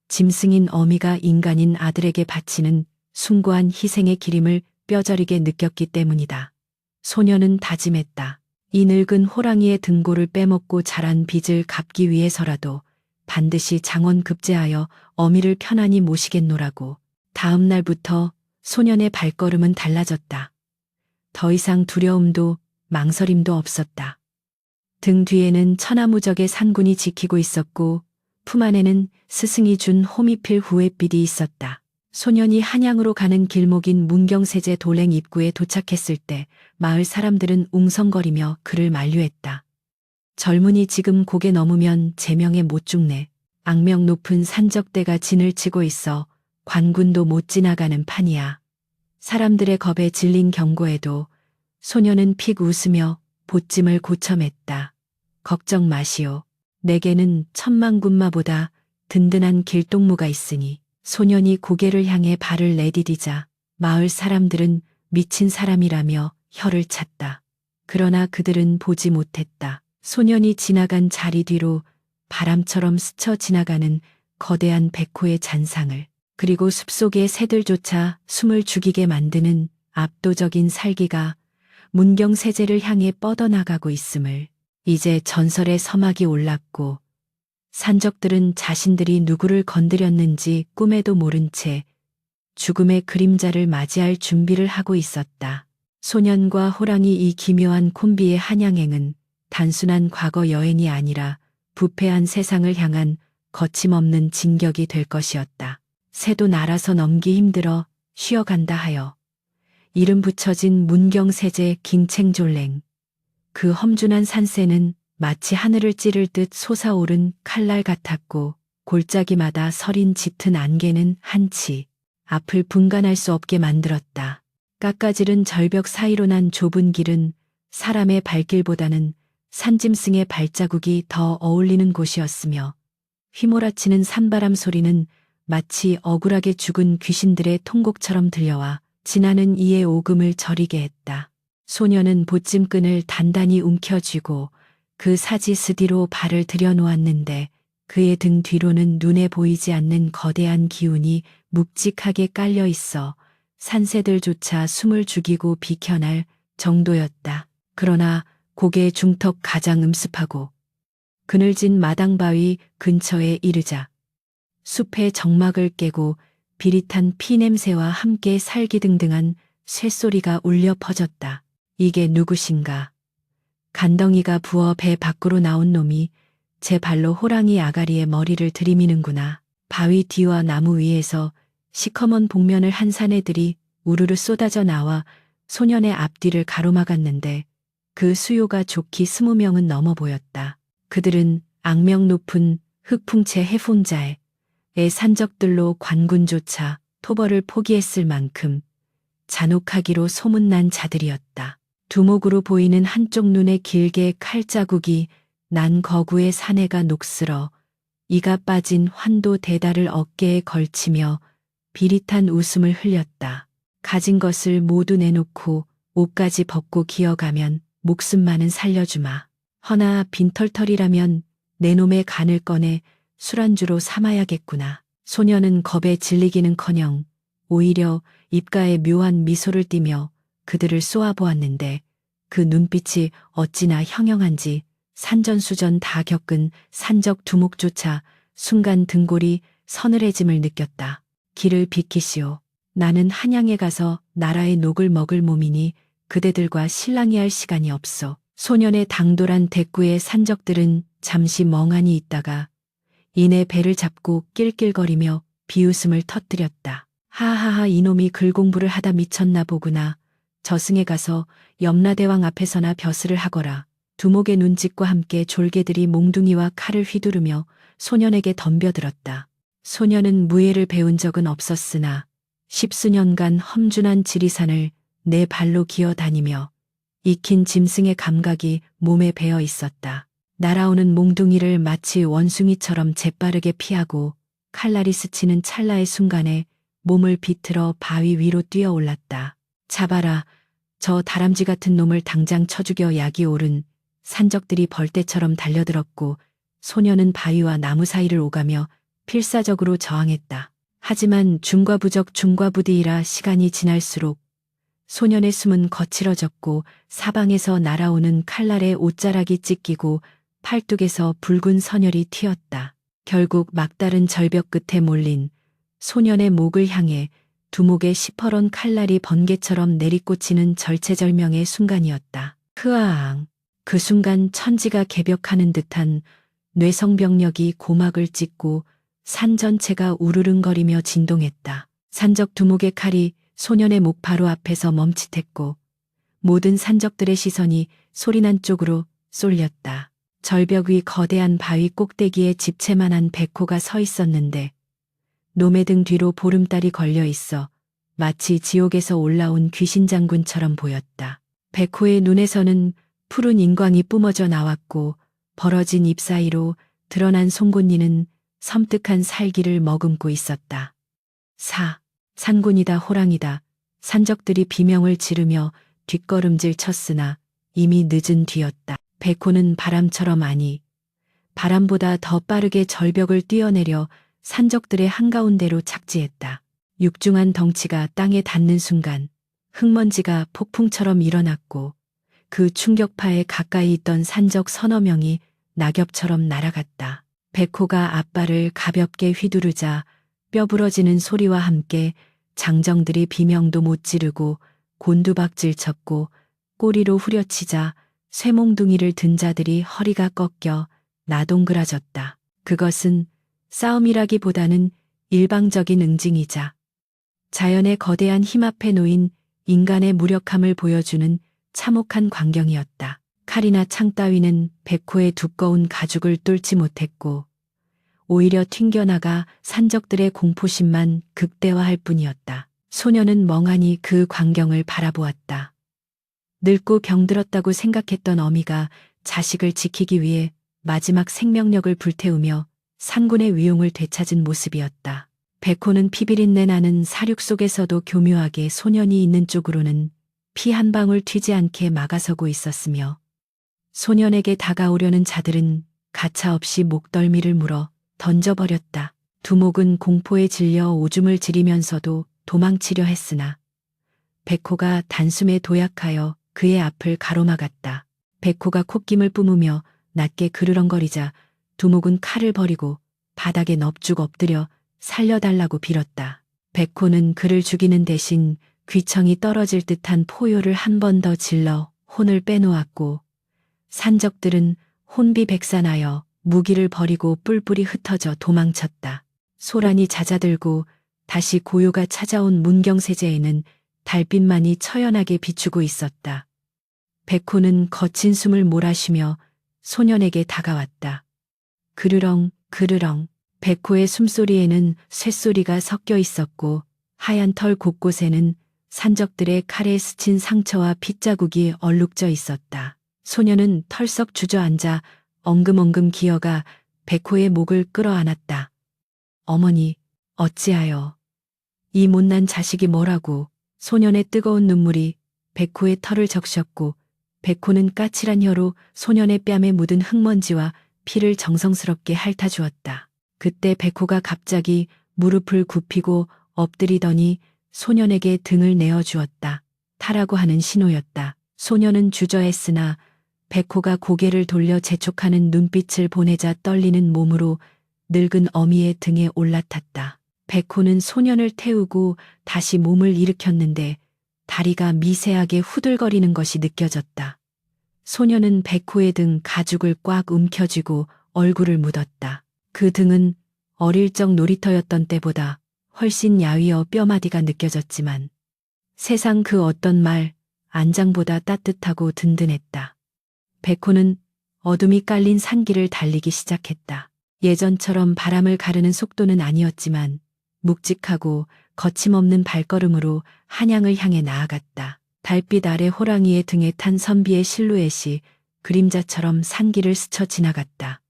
짐승인 어미가 인간인 아들에게 바치는 숭고한 희생의 길임을 뼈저리게 느꼈기 때문이다. 소년은 다짐했다. 이 늙은 호랑이의 등골을 빼먹고 자란 빚을 갚기 위해서라도 반드시 장원급제하여 어미를 편안히 모시겠노라고. 다음 날부터 소년의 발걸음은 달라졌다. 더 이상 두려움도 망설임도 없었다. 등 뒤에는 천하무적의 산군이 지키고 있었고 품 안에는 스승이 준 호미필 후회빛이 있었다. 소년이 한양으로 가는 길목인 문경세제 도랭 입구에 도착했을 때 마을 사람들은 웅성거리며 그를 만류했다. 젊은이 지금 고개 넘으면 제명에 못 죽네. 악명 높은 산적대가 진을 치고 있어 관군도 못 지나가는 판이야. 사람들의 겁에 질린 경고에도 소년은 픽 웃으며 보찜을 고쳐맸다. 걱정 마시오. 내게는 천만군마보다 든든한 길동무가 있으니. 소년이 고개를 향해 발을 내디디자 마을 사람들은 미친 사람이라며 혀를 찼다. 그러나 그들은 보지 못했다. 소년이 지나간 자리 뒤로 바람처럼 스쳐 지나가는 거대한 백호의 잔상을, 그리고 숲속의 새들조차 숨을 죽이게 만드는 압도적인 살기가 문경세제를 향해 뻗어나가고 있음을. 이제 전설의 서막이 올랐고 산적들은 자신들이 누구를 건드렸는지 꿈에도 모른 채 죽음의 그림자를 맞이할 준비를 하고 있었다. 소년과 호랑이 이 기묘한 콤비의 한양행은 단순한 과거 여행이 아니라 부패한 세상을 향한 거침없는 진격이 될 것이었다. 새도 날아서 넘기 힘들어 쉬어간다 하여 이름 붙여진 문경세제 깅챙졸랭. 그 험준한 산새는 마치 하늘을 찌를 듯 솟아오른 칼날 같았고 골짜기마다 서린 짙은 안개는 한치 앞을 분간할 수 없게 만들었다. 깎아지른 절벽 사이로 난 좁은 길은 사람의 발길보다는 산짐승의 발자국이 더 어울리는 곳이었으며 휘몰아치는 산바람 소리는 마치 억울하게 죽은 귀신들의 통곡처럼 들려와 지나는 이의 오금을 저리게 했다. 소년은 보찜끈을 단단히 움켜쥐고 그 사지스 뒤로 발을 들여놓았는데 그의 등 뒤로는 눈에 보이지 않는 거대한 기운이 묵직하게 깔려 있어 산새들조차 숨을 죽이고 비켜날 정도였다. 그러나 고개 중턱 가장 음습하고 그늘진 마당바위 근처에 이르자 숲의 정막을 깨고 비릿한 피냄새와 함께 살기등등한 쇳소리가 울려 퍼졌다. 이게 누구신가? 간덩이가 부어 배 밖으로 나온 놈이 제 발로 호랑이 아가리에 머리를 들이미는구나. 바위 뒤와 나무 위에서 시커먼 복면을 한 사내들이 우르르 쏟아져 나와 소년의 앞뒤를 가로막았는데 그 수요가 좋기 20명은 넘어 보였다. 그들은 악명 높은 흑풍채 해fon자의 산적들로 관군조차 토벌을 포기했을 만큼 잔혹하기로 소문난 자들이었다. 두목으로 보이는 한쪽 눈에 길게 칼자국이 난 거구의 사내가 녹슬어 이가 빠진 환도 대다를 어깨에 걸치며 비릿한 웃음을 흘렸다. 가진 것을 모두 내놓고 옷까지 벗고 기어가면 목숨만은 살려주마. 허나 빈털털이라면 내 놈의 간을 꺼내 술안주로 삼아야겠구나. 소녀는 겁에 질리기는커녕 오히려 입가에 묘한 미소를 띠며 그들을 쏘아보았는데 그 눈빛이 어찌나 형형한지 산전수전 다 겪은 산적 두목조차 순간 등골이 서늘해짐을 느꼈다. 길을 비키시오. 나는 한양에 가서 나라의 녹을 먹을 몸이니 그대들과 실랑이 할 시간이 없어. 소년의 당돌한 대꾸에 산적들은 잠시 멍하니 있다가 이내 배를 잡고 낄낄거리며 비웃음을 터뜨렸다. 하하하 이놈이 글공부를 하다 미쳤나 보구나. 저승에 가서 염라대왕 앞에서나 벼슬을 하거라. 두목의 눈짓과 함께 졸개들이 몽둥이와 칼을 휘두르며 소년에게 덤벼들었다. 소년은 무예를 배운 적은 없었으나 10수년간 험준한 지리산을 내 발로 기어다니며 익힌 짐승의 감각이 몸에 배어 있었다. 날아오는 몽둥이를 마치 원숭이처럼 재빠르게 피하고 칼날이 스치는 찰나의 순간에 몸을 비틀어 바위 위로 뛰어올랐다. 잡아라. 저 다람쥐 같은 놈을 당장 쳐 죽여. 약이 오른 산적들이 벌떼처럼 달려들었고 소년은 바위와 나무 사이를 오가며 필사적으로 저항했다. 하지만 중과부적중과부디이라 시간이 지날수록 소년의 숨은 거칠어졌고 사방에서 날아오는 칼날에 옷자락이 찢기고 팔뚝에서 붉은 선혈이 튀었다. 결국 막다른 절벽 끝에 몰린 소년의 목을 향해 두목의 시퍼런 칼날이 번개처럼 내리꽂히는 절체절명의 순간이었다. 흐아앙. 그 순간 천지가 개벽하는 듯한 뇌성병력이 고막을 찢고 산 전체가 우르릉거리며 진동했다. 산적 두목의 칼이 소년의 목 바로 앞에서 멈칫했고 모든 산적들의 시선이 소리난 쪽으로 쏠렸다. 절벽 위 거대한 바위 꼭대기에 집채만한 백호가 서 있었는데 놈의 등 뒤로 보름달이 걸려 있어 마치 지옥에서 올라온 귀신 장군처럼 보였다. 백호의 눈에서는 푸른 인광이 뿜어져 나왔고 벌어진 입 사이로 드러난 송곳니는 섬뜩한 살기를 머금고 있었다. 산군이다 호랑이다. 산적들이 비명을 지르며 뒷걸음질 쳤으나 이미 늦은 뒤였다. 백호는 바람처럼 아니 바람보다 더 빠르게 절벽을 뛰어내려 산적들의 한가운데로 착지했다. 육중한 덩치가 땅에 닿는 순간 흙먼지가 폭풍처럼 일어났고 그 충격파에 가까이 있던 산적 서너 명이 낙엽처럼 날아갔다. 백호가 앞발을 가볍게 휘두르자 뼈 부러지는 소리와 함께 장정들이 비명도 못 지르고 곤두박질 쳤고 꼬리로 후려치자 쇠몽둥이를 든 자들이 허리가 꺾여 나동그라졌다. 그것은 싸움이라기보다는 일방적인 응징이자 자연의 거대한 힘 앞에 놓인 인간의 무력함을 보여주는 참혹한 광경이었다. 칼이나 창 따위는 백호의 두꺼운 가죽을 뚫지 못했고 오히려 튕겨나가 산적들의 공포심만 극대화할 뿐이었다. 소녀는 멍하니 그 광경을 바라보았다. 늙고 병들었다고 생각했던 어미가 자식을 지키기 위해 마지막 생명력을 불태우며 상군의 위용을 되찾은 모습이었다. 백호는 피비린내 나는 사륙 속에서도 교묘하게 소년이 있는 쪽으로는 피 한 방울 튀지 않게 막아서고 있었으며 소년에게 다가오려는 자들은 가차없이 목덜미를 물어 던져버렸다. 두목은 공포에 질려 오줌을 지리면서도 도망치려 했으나 백호가 단숨에 도약하여 그의 앞을 가로막았다. 백호가 콧김을 뿜으며 낮게 그르렁거리자 두목은 칼을 버리고 바닥에 넙죽 엎드려 살려달라고 빌었다. 백호는 그를 죽이는 대신 귀청이 떨어질 듯한 포효를 한 번 더 질러 혼을 빼놓았고 산적들은 혼비백산하여 무기를 버리고 뿔뿔이 흩어져 도망쳤다. 소란이 잦아들고 다시 고요가 찾아온 문경세제에는 달빛만이 처연하게 비추고 있었다. 백호는 거친 숨을 몰아쉬며 소년에게 다가왔다. 그르렁 그르렁. 백호의 숨소리에는 쇳소리가 섞여 있었고 하얀 털 곳곳에는 산적들의 칼에 스친 상처와 핏자국이 얼룩져 있었다. 소년은 털썩 주저앉아 엉금엉금 기어가 백호의 목을 끌어안았다. 어머니, 어찌하여. 이 못난 자식이 뭐라고. 소년의 뜨거운 눈물이 백호의 털을 적셨고 백호는 까칠한 혀로 소년의 뺨에 묻은 흙먼지와 피를 정성스럽게 핥아주었다. 그때 백호가 갑자기 무릎을 굽히고 엎드리더니 소년에게 등을 내어주었다. 타라고 하는 신호였다. 소년은 주저했으나 백호가 고개를 돌려 재촉하는 눈빛을 보내자 떨리는 몸으로 늙은 어미의 등에 올라탔다. 백호는 소년을 태우고 다시 몸을 일으켰는데 다리가 미세하게 후들거리는 것이 느껴졌다. 소년은 백호의 등 가죽을 꽉 움켜쥐고 얼굴을 묻었다. 그 등은 어릴 적 놀이터였던 때보다 훨씬 야위어 뼈마디가 느껴졌지만 세상 그 어떤 말, 안장보다 따뜻하고 든든했다. 백호는 어둠이 깔린 산길을 달리기 시작했다. 예전처럼 바람을 가르는 속도는 아니었지만 묵직하고 거침없는 발걸음으로 한양을 향해 나아갔다. 달빛 아래 호랑이의 등에 탄 선비의 실루엣이 그림자처럼 산길을 스쳐 지나갔다.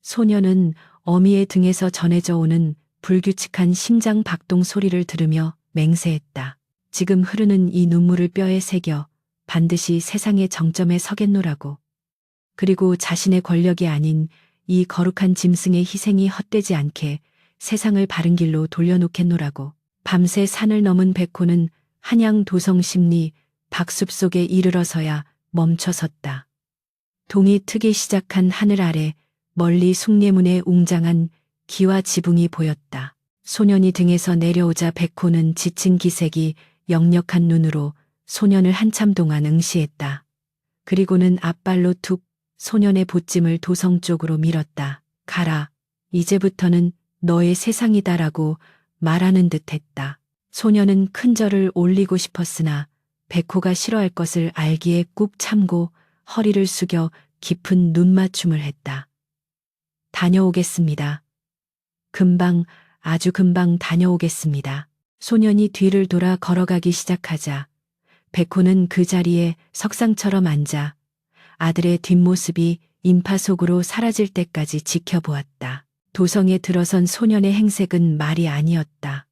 소년은 어미의 등에서 전해져 오는 불규칙한 심장 박동 소리를 들으며 맹세했다. 지금 흐르는 이 눈물을 뼈에 새겨 반드시 세상의 정점에 서겠노라고. 그리고 자신의 권력이 아닌 이 거룩한 짐승의 희생이 헛되지 않게 세상을 바른 길로 돌려놓겠노라고. 밤새 산을 넘은 백호는 한양 도성 심리 박숲 속에 이르러서야 멈춰섰다. 동이 트기 시작한 하늘 아래 멀리 숭례문에 웅장한 기와 지붕이 보였다. 소년이 등에서 내려오자 백호는 지친 기색이 역력한 눈으로 소년을 한참 동안 응시했다. 그리고는 앞발로 툭 소년의 보찜을 도성 쪽으로 밀었다. 가라. 이제부터는 너의 세상이다라고 말하는 듯 했다. 소년은 큰 절을 올리고 싶었으나 백호가 싫어할 것을 알기에 꾹 참고 허리를 숙여 깊은 눈맞춤을 했다. 다녀오겠습니다. 금방, 아주 금방 다녀오겠습니다. 소년이 뒤를 돌아 걸어가기 시작하자 백호는 그 자리에 석상처럼 앉아 아들의 뒷모습이 인파 속으로 사라질 때까지 지켜보았다. 도성에 들어선 소년의 행색은 말이 아니었다.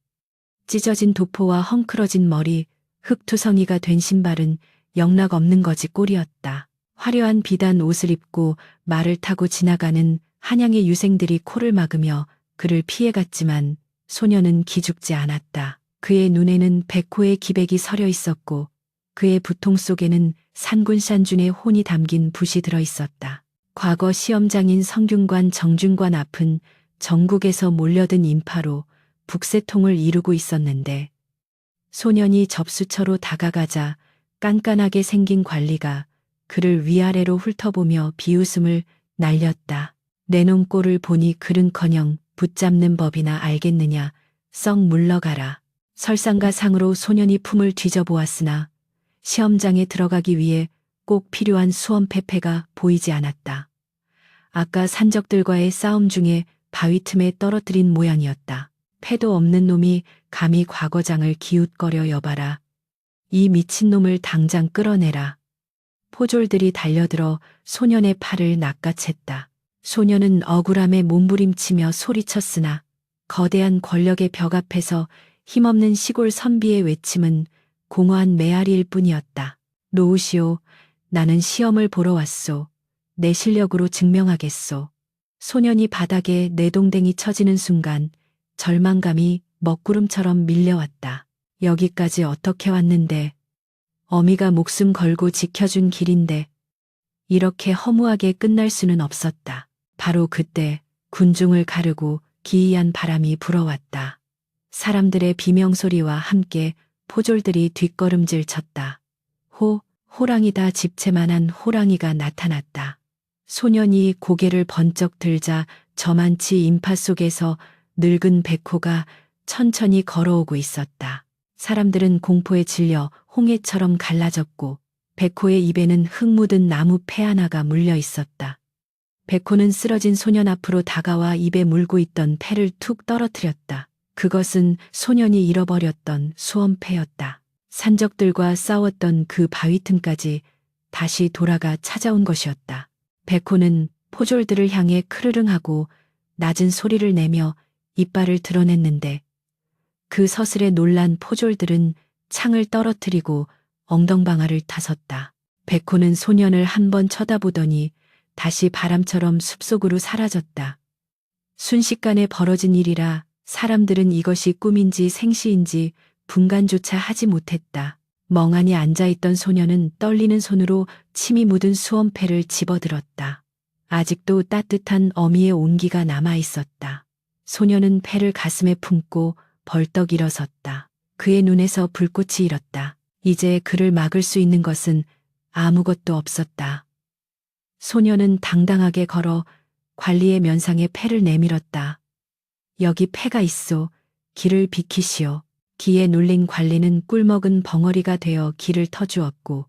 찢어진 도포와 헝클어진 머리, 흙투성이가 된 신발은 영락 없는 거지 꼴이었다. 화려한 비단 옷을 입고 말을 타고 지나가는 한양의 유생들이 코를 막으며 그를 피해갔지만 소년은 기죽지 않았다. 그의 눈에는 백호의 기백이 서려 있었고 그의 부통 속에는 산군산준의 혼이 담긴 붓이 들어 있었다. 과거 시험장인 성균관 정준관 앞은 전국에서 몰려든 인파로 북새통을 이루고 있었는데 소년이 접수처로 다가가자 깐깐하게 생긴 관리가 그를 위아래로 훑어보며 비웃음을 날렸다. 내놓은 꼴을 보니 그른커녕 붙잡는 법이나 알겠느냐. 썩 물러가라. 설상가상으로 소년이 품을 뒤져보았으나 시험장에 들어가기 위해 꼭 필요한 수험패패가 보이지 않았다. 아까 산적들과의 싸움 중에 바위 틈에 떨어뜨린 모양이었다. 패도 없는 놈이 감히 과거장을 기웃거려 여봐라. 이 미친놈을 당장 끌어내라. 포졸들이 달려들어 소년의 팔을 낚아챘다. 소년은 억울함에 몸부림치며 소리쳤으나 거대한 권력의 벽 앞에서 힘없는 시골 선비의 외침은 공허한 메아리일 뿐이었다. 놓으시오. 나는 시험을 보러 왔소. 내 실력으로 증명하겠소. 소년이 바닥에 내동댕이 쳐지는 순간 절망감이 먹구름처럼 밀려왔다. 여기까지 어떻게 왔는데. 어미가 목숨 걸고 지켜준 길인데 이렇게 허무하게 끝날 수는 없었다. 바로 그때 군중을 가르고 기이한 바람이 불어왔다. 사람들의 비명소리와 함께 포졸들이 뒷걸음질 쳤다. 호랑이다. 집채만한 호랑이가 나타났다. 소년이 고개를 번쩍 들자 저만치 인파 속에서 늙은 백호가 천천히 걸어오고 있었다. 사람들은 공포에 질려 홍해처럼 갈라졌고 백호의 입에는 흙 묻은 나무 패 하나가 물려 있었다. 백호는 쓰러진 소년 앞으로 다가와 입에 물고 있던 패를 툭 떨어뜨렸다. 그것은 소년이 잃어버렸던 수험패였다. 산적들과 싸웠던 그 바위 틈까지 다시 돌아가 찾아온 것이었다. 백호는 포졸들을 향해 크르릉하고 낮은 소리를 내며 이빨을 드러냈는데 그 서슬에 놀란 포졸들은 창을 떨어뜨리고 엉덩방아를 타섰다. 백호는 소년을 한 번 쳐다보더니 다시 바람처럼 숲속으로 사라졌다. 순식간에 벌어진 일이라 사람들은 이것이 꿈인지 생시인지 분간조차 하지 못했다. 멍하니 앉아있던 소년은 떨리는 손으로 침이 묻은 수험패를 집어들었다. 아직도 따뜻한 어미의 온기가 남아있었다. 소년은 패를 가슴에 품고 벌떡 일어섰다. 그의 눈에서 불꽃이 일었다. 이제 그를 막을 수 있는 것은 아무것도 없었다. 소년은 당당하게 걸어 관리의 면상에 패를 내밀었다. 여기 패가 있소. 길을 비키시오. 기에 눌린 관리는 꿀먹은 벙어리가 되어 길을 터주었고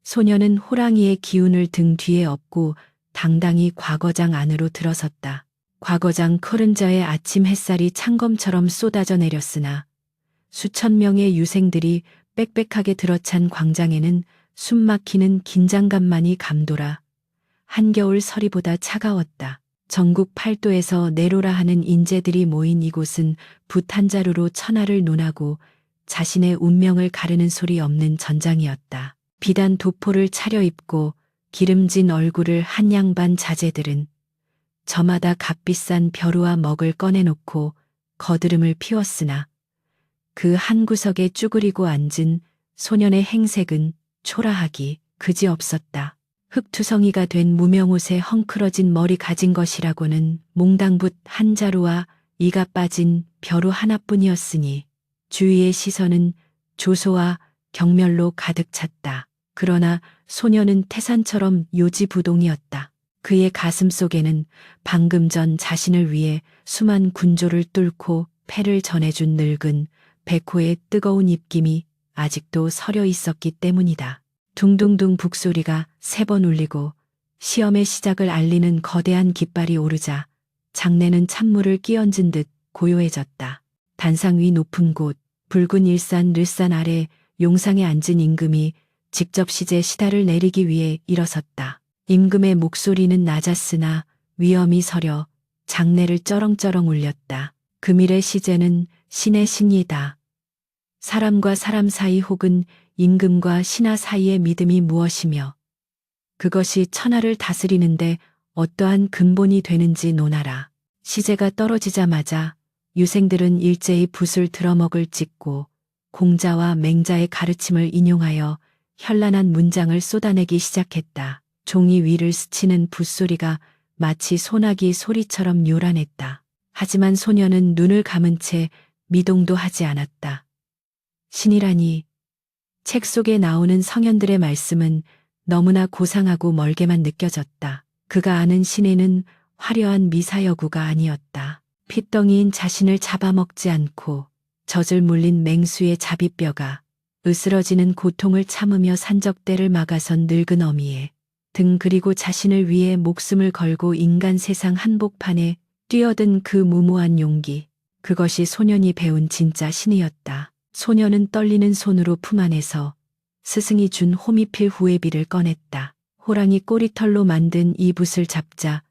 소년은 호랑이의 기운을 등 뒤에 업고 당당히 과거장 안으로 들어섰다. 과거장 커른자의 아침 햇살이 창검처럼 쏟아져 내렸으나 수천 명의 유생들이 빽빽하게 들어찬 광장에는 숨막히는 긴장감만이 감돌아 한겨울 서리보다 차가웠다. 전국 팔도에서 내로라 하는 인재들이 모인 이곳은 붓 한 자루로 천하를 논하고 자신의 운명을 가르는 소리 없는 전장이었다. 비단 도포를 차려입고 기름진 얼굴을 한 양반 자제들은 저마다 값비싼 벼루와 먹을 꺼내놓고 거드름을 피웠으나 그 한 구석에 쭈그리고 앉은 소년의 행색은 초라하기 그지없었다. 흙투성이가 된 무명옷에 헝클어진 머리 가진 것이라고는 몽당붓 한 자루와 이가 빠진 벼루 하나뿐이었으니 주위의 시선은 조소와 경멸로 가득 찼다. 그러나 소년은 태산처럼 요지부동이었다. 그의 가슴 속에는 방금 전 자신을 위해 수만 군조를 뚫고 패를 전해준 늙은 백호의 뜨거운 입김이 아직도 서려 있었기 때문이다. 둥둥둥 북소리가 3번 울리고 시험의 시작을 알리는 거대한 깃발이 오르자 장내는 찬물을 끼얹은 듯 고요해졌다. 단상 위 높은 곳 붉은 일산 르산 아래 용상에 앉은 임금이 직접 시제 시다를 내리기 위해 일어섰다. 임금의 목소리는 낮았으나 위엄이 서려 장내를 쩌렁쩌렁 울렸다. 금일의 시제는 신의 신이다. 사람과 사람 사이 혹은 임금과 신하 사이의 믿음이 무엇이며 그것이 천하를 다스리는데 어떠한 근본이 되는지 논하라. 시제가 떨어지자마자 유생들은 일제히 붓을 들어먹을 찢고 공자와 맹자의 가르침을 인용하여 현란한 문장을 쏟아내기 시작했다. 종이 위를 스치는 붓소리가 마치 소나기 소리처럼 요란했다. 하지만 소녀는 눈을 감은 채 미동도 하지 않았다. 신이라니. 책 속에 나오는 성현들의 말씀은 너무나 고상하고 멀게만 느껴졌다. 그가 아는 신에는 화려한 미사여구가 아니었다. 핏덩이인 자신을 잡아먹지 않고 젖을 물린 맹수의 자비뼈가 으스러지는 고통을 참으며 산적대를 막아선 늙은 어미의 등 그리고 자신을 위해 목숨을 걸고 인간 세상 한복판에 뛰어든 그 무모한 용기. 그것이 소년이 배운 진짜 신이었다. 소년은 떨리는 손으로 품 안에서 스승이 준 호미필 후에비를 꺼냈다. 호랑이 꼬리털로 만든 이 붓을 잡자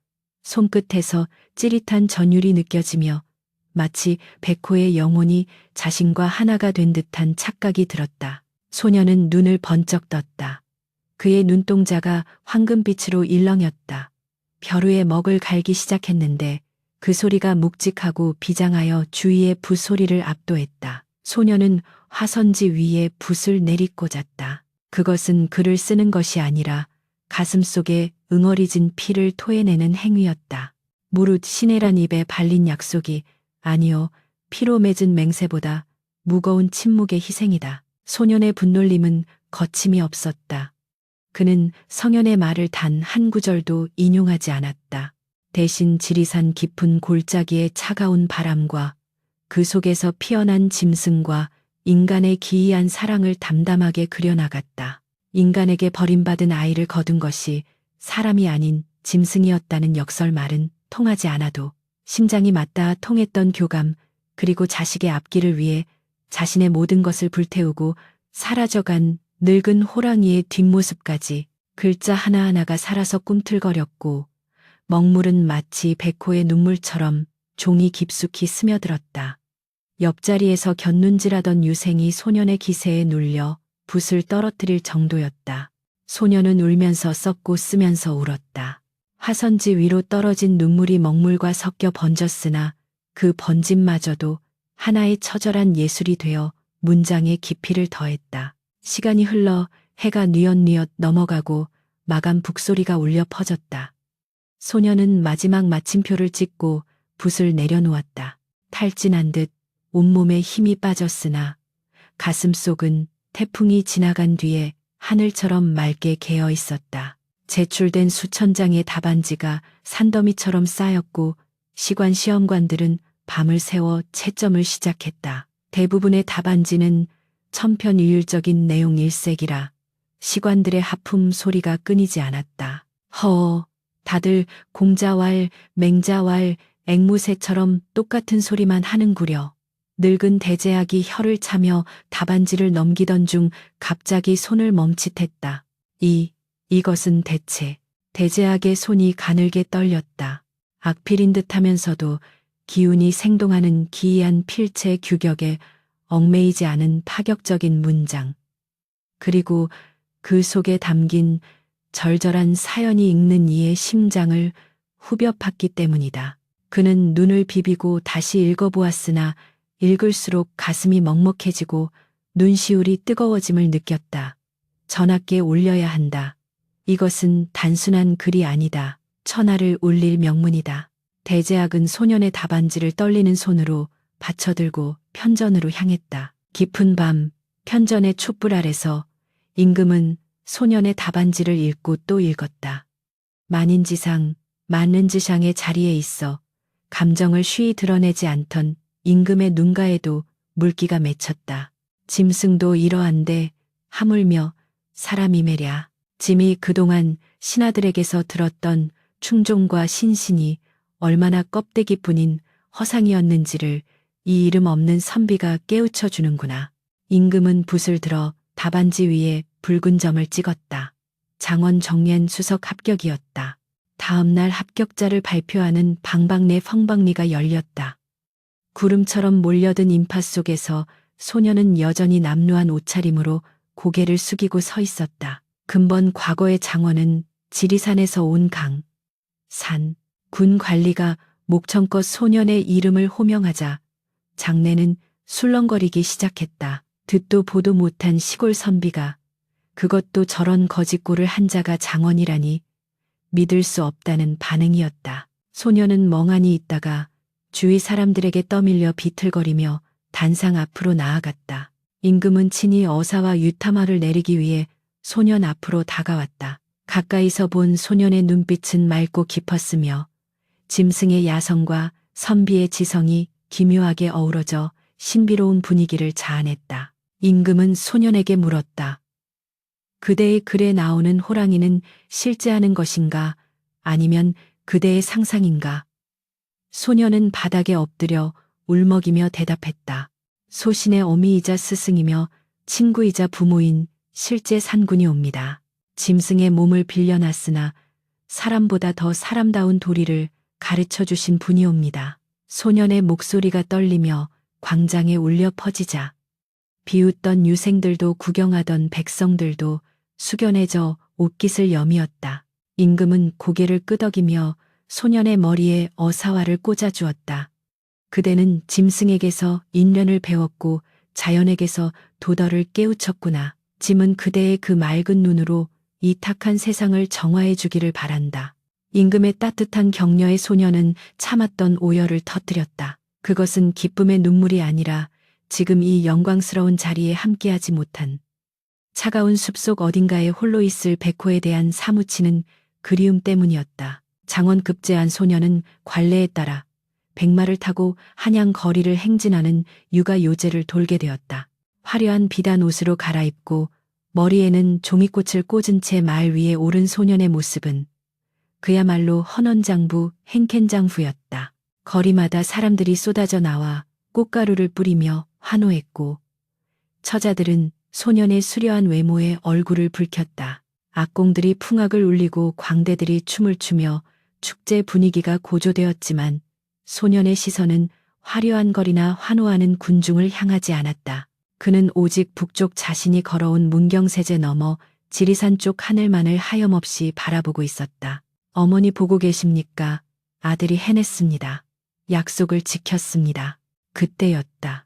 손끝에서 찌릿한 전율이 느껴지며 마치 백호의 영혼이 자신과 하나가 된 듯한 착각이 들었다. 소년은 눈을 번쩍 떴다. 그의 눈동자가 황금빛으로 일렁였다. 벼루에 먹을 갈기 시작했는데 그 소리가 묵직하고 비장하여 주위의 붓소리를 압도했다. 소년은 화선지 위에 붓을 내리꽂았다. 그것은 글을 쓰는 것이 아니라 가슴 속에 응어리진 피를 토해내는 행위였다. 무릇 신해란 입에 발린 약속이 아니요 피로 맺은 맹세보다 무거운 침묵의 희생이다. 소년의 분놀림은 거침이 없었다. 그는 성현의 말을 단 한 구절도 인용하지 않았다. 대신 지리산 깊은 골짜기의 차가운 바람과 그 속에서 피어난 짐승과 인간의 기이한 사랑을 담담하게 그려나갔다. 인간에게 버림받은 아이를 거둔 것이 사람이 아닌 짐승이었다는 역설말은 통하지 않아도 심장이 맞닿아 통했던 교감, 그리고 자식의 앞길을 위해 자신의 모든 것을 불태우고 사라져간 늙은 호랑이의 뒷모습까지 글자 하나하나가 살아서 꿈틀거렸고 먹물은 마치 백호의 눈물처럼 종이 깊숙이 스며들었다. 옆자리에서 곁눈질하던 유생이 소년의 기세에 눌려 붓을 떨어뜨릴 정도였다. 소년은 울면서 썩고 쓰면서 울었다. 화선지 위로 떨어진 눈물이 먹물과 섞여 번졌으나 그 번짐마저도 하나의 처절한 예술이 되어 문장에 깊이를 더했다. 시간이 흘러 해가 뉘엿뉘엿 넘어가고 마감 북소리가 울려 퍼졌다. 소년은 마지막 마침표를 찍고 붓을 내려놓았다. 탈진한 듯 온몸에 힘이 빠졌으나 가슴속은 태풍이 지나간 뒤에 하늘처럼 맑게 개어 있었다. 제출된 수천 장의 답안지가 산더미처럼 쌓였고 시관 시험관들은 밤을 새워 채점을 시작했다. 대부분의 답안지는 천편일률적인 내용 일색이라 시관들의 하품 소리가 끊이지 않았다. 허, 다들 공자왈, 맹자왈, 앵무새처럼 똑같은 소리만 하는구려. 늙은 대제학이 혀를 차며 답안지를 넘기던 중 갑자기 손을 멈칫했다. 이것은 대체. 대제학의 손이 가늘게 떨렸다. 악필인 듯하면서도 기운이 생동하는 기이한 필체 규격에 얽매이지 않은 파격적인 문장. 그리고 그 속에 담긴 절절한 사연이 읽는 이의 심장을 후벼 팠기 때문이다. 그는 눈을 비비고 다시 읽어보았으나 읽을수록 가슴이 먹먹해지고 눈시울이 뜨거워짐을 느꼈다. 전학계에 올려야 한다. 이것은 단순한 글이 아니다. 천하를 울릴 명문이다. 대제학은 소년의 답안지를 떨리는 손으로 받쳐들고 편전으로 향했다. 깊은 밤 편전의 촛불 아래서 임금은 소년의 답안지를 읽고 또 읽었다. 만인지상, 만른지상의 자리에 있어 감정을 쉬이 드러내지 않던 임금의 눈가에도 물기가 맺혔다. 짐승도 이러한데 하물며 사람이매랴. 짐이 그동안 신하들에게서 들었던 충종과 신신이 얼마나 껍데기뿐인 허상이었는지를 이 이름 없는 선비가 깨우쳐 주는구나. 임금은 붓을 들어 답안지 위에 붉은 점을 찍었다. 장원 정년 수석 합격이었다. 다음 날 합격자를 발표하는 방방내 펑방리가 열렸다. 구름처럼 몰려든 인파 속에서 소년은 여전히 남루한 옷차림으로 고개를 숙이고 서 있었다. 근본 과거의 장원은 지리산에서 온 군 관리가 목청껏 소년의 이름을 호명하자 장내는 술렁거리기 시작했다. 듣도 보도 못한 시골 선비가 그것도 저런 거짓골을 한 자가 장원이라니 믿을 수 없다는 반응이었다. 소년은 멍하니 있다가 주위 사람들에게 떠밀려 비틀거리며 단상 앞으로 나아갔다. 임금은 친히 어사와 유타마를 내리기 위해 소년 앞으로 다가왔다. 가까이서 본 소년의 눈빛은 맑고 깊었으며 짐승의 야성과 선비의 지성이 기묘하게 어우러져 신비로운 분위기를 자아냈다. 임금은 소년에게 물었다. 그대의 글에 나오는 호랑이는 실제하는 것인가 아니면 그대의 상상인가? 소년은 바닥에 엎드려 울먹이며 대답했다. 소신의 어미이자 스승이며 친구이자 부모인 실제 산군이 옵니다. 짐승의 몸을 빌려놨으나 사람보다 더 사람다운 도리를 가르쳐 주신 분이 옵니다. 소년의 목소리가 떨리며 광장에 울려 퍼지자 비웃던 유생들도 구경하던 백성들도 숙연해져 옷깃을 여미었다. 임금은 고개를 끄덕이며 소년의 머리에 어사화를 꽂아주었다. 그대는 짐승에게서 인륜을 배웠고 자연에게서 도덕을 깨우쳤구나. 짐은 그대의 그 맑은 눈으로 이 탁한 세상을 정화해 주기를 바란다. 임금의 따뜻한 격려에 소녀는 참았던 오열을 터뜨렸다. 그것은 기쁨의 눈물이 아니라 지금 이 영광스러운 자리에 함께하지 못한 차가운 숲속 어딘가에 홀로 있을 백호에 대한 사무치는 그리움 때문이었다. 장원 급제한 소녀는 관례에 따라 백마를 타고 한양 거리를 행진하는 육아 요제를 돌게 되었다. 화려한 비단 옷으로 갈아입고 머리에는 종이꽃을 꽂은 채 말 위에 오른 소년의 모습은 그야말로 헌원장부 행캔장부였다. 거리마다 사람들이 쏟아져 나와 꽃가루를 뿌리며 환호했고 처자들은 소년의 수려한 외모에 얼굴을 붉혔다. 악공들이 풍악을 울리고 광대들이 춤을 추며 축제 분위기가 고조되었지만 소년의 시선은 화려한 거리나 환호하는 군중을 향하지 않았다. 그는 오직 북쪽 자신이 걸어온 문경세제 너머 지리산 쪽 하늘만을 하염없이 바라보고 있었다. 어머니 보고 계십니까? 아들이 해냈습니다. 약속을 지켰습니다. 그때였다.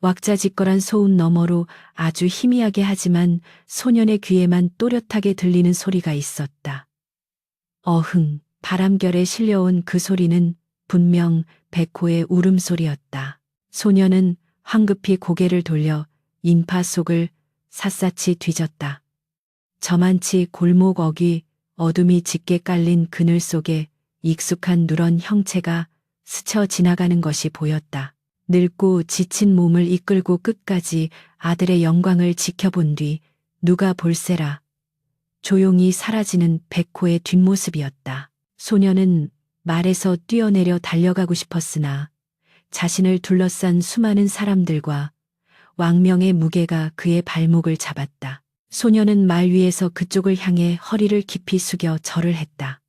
왁자지껄한 소음 너머로 아주 희미하게 하지만 소년의 귀에만 또렷하게 들리는 소리가 있었다. 어흥, 바람결에 실려온 그 소리는 분명 백호의 울음소리였다. 소년은 황급히 고개를 돌려 인파 속을 샅샅이 뒤졌다. 저만치 골목 어귀 어둠이 짙게 깔린 그늘 속에 익숙한 누런 형체가 스쳐 지나가는 것이 보였다. 늙고 지친 몸을 이끌고 끝까지 아들의 영광을 지켜본 뒤 누가 볼세라 조용히 사라지는 백호의 뒷모습이었다. 소녀는 말에서 뛰어내려 달려가고 싶었으나 자신을 둘러싼 수많은 사람들과 왕명의 무게가 그의 발목을 잡았다. 소녀는 말 위에서 그쪽을 향해 허리를 깊이 숙여 절을 했다.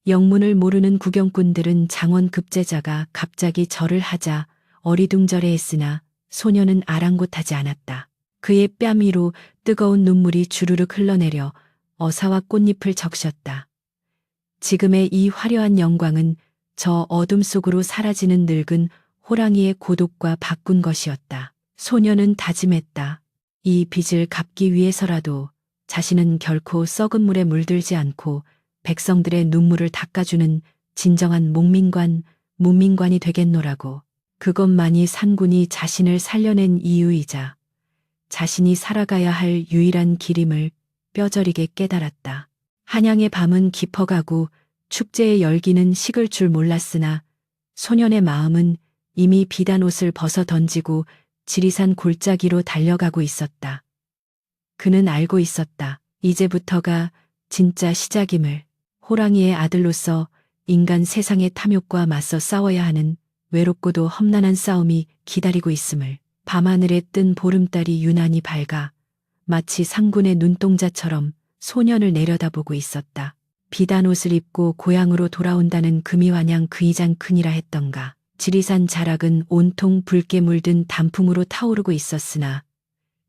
영문을 모르는 구경꾼들은 장원 급제자가 갑자기 절을 하자 어리둥절해했으나 소녀는 아랑곳하지 않았다. 그의 뺨 위로 뜨거운 눈물이 주르륵 흘러내려 어사와 꽃잎을 적셨다. 지금의 이 화려한 영광은 저 어둠 속으로 사라지는 늙은 호랑이의 고독과 바꾼 것이었다. 소녀는 다짐했다. 이 빚을 갚기 위해서라도 자신은 결코 썩은 물에 물들지 않고 백성들의 눈물을 닦아주는 진정한 문민관이 되겠노라고. 그것만이 산군이 자신을 살려낸 이유이자 자신이 살아가야 할 유일한 길임을 뼈저리게 깨달았다. 한양의 밤은 깊어가고 축제의 열기는 식을 줄 몰랐으나 소년의 마음은 이미 비단 옷을 벗어 던지고 지리산 골짜기로 달려가고 있었다. 그는 알고 있었다. 이제부터가 진짜 시작임을. 호랑이의 아들로서 인간 세상의 탐욕과 맞서 싸워야 하는 외롭고도 험난한 싸움이 기다리고 있음을. 밤하늘에 뜬 보름달이 유난히 밝아 마치 상군의 눈동자처럼 소년을 내려다보고 있었다. 비단 옷을 입고 고향으로 돌아온다는 금이 마냥 그 이상 크니라 했던가. 지리산 자락은 온통 붉게 물든 단풍으로 타오르고 있었으나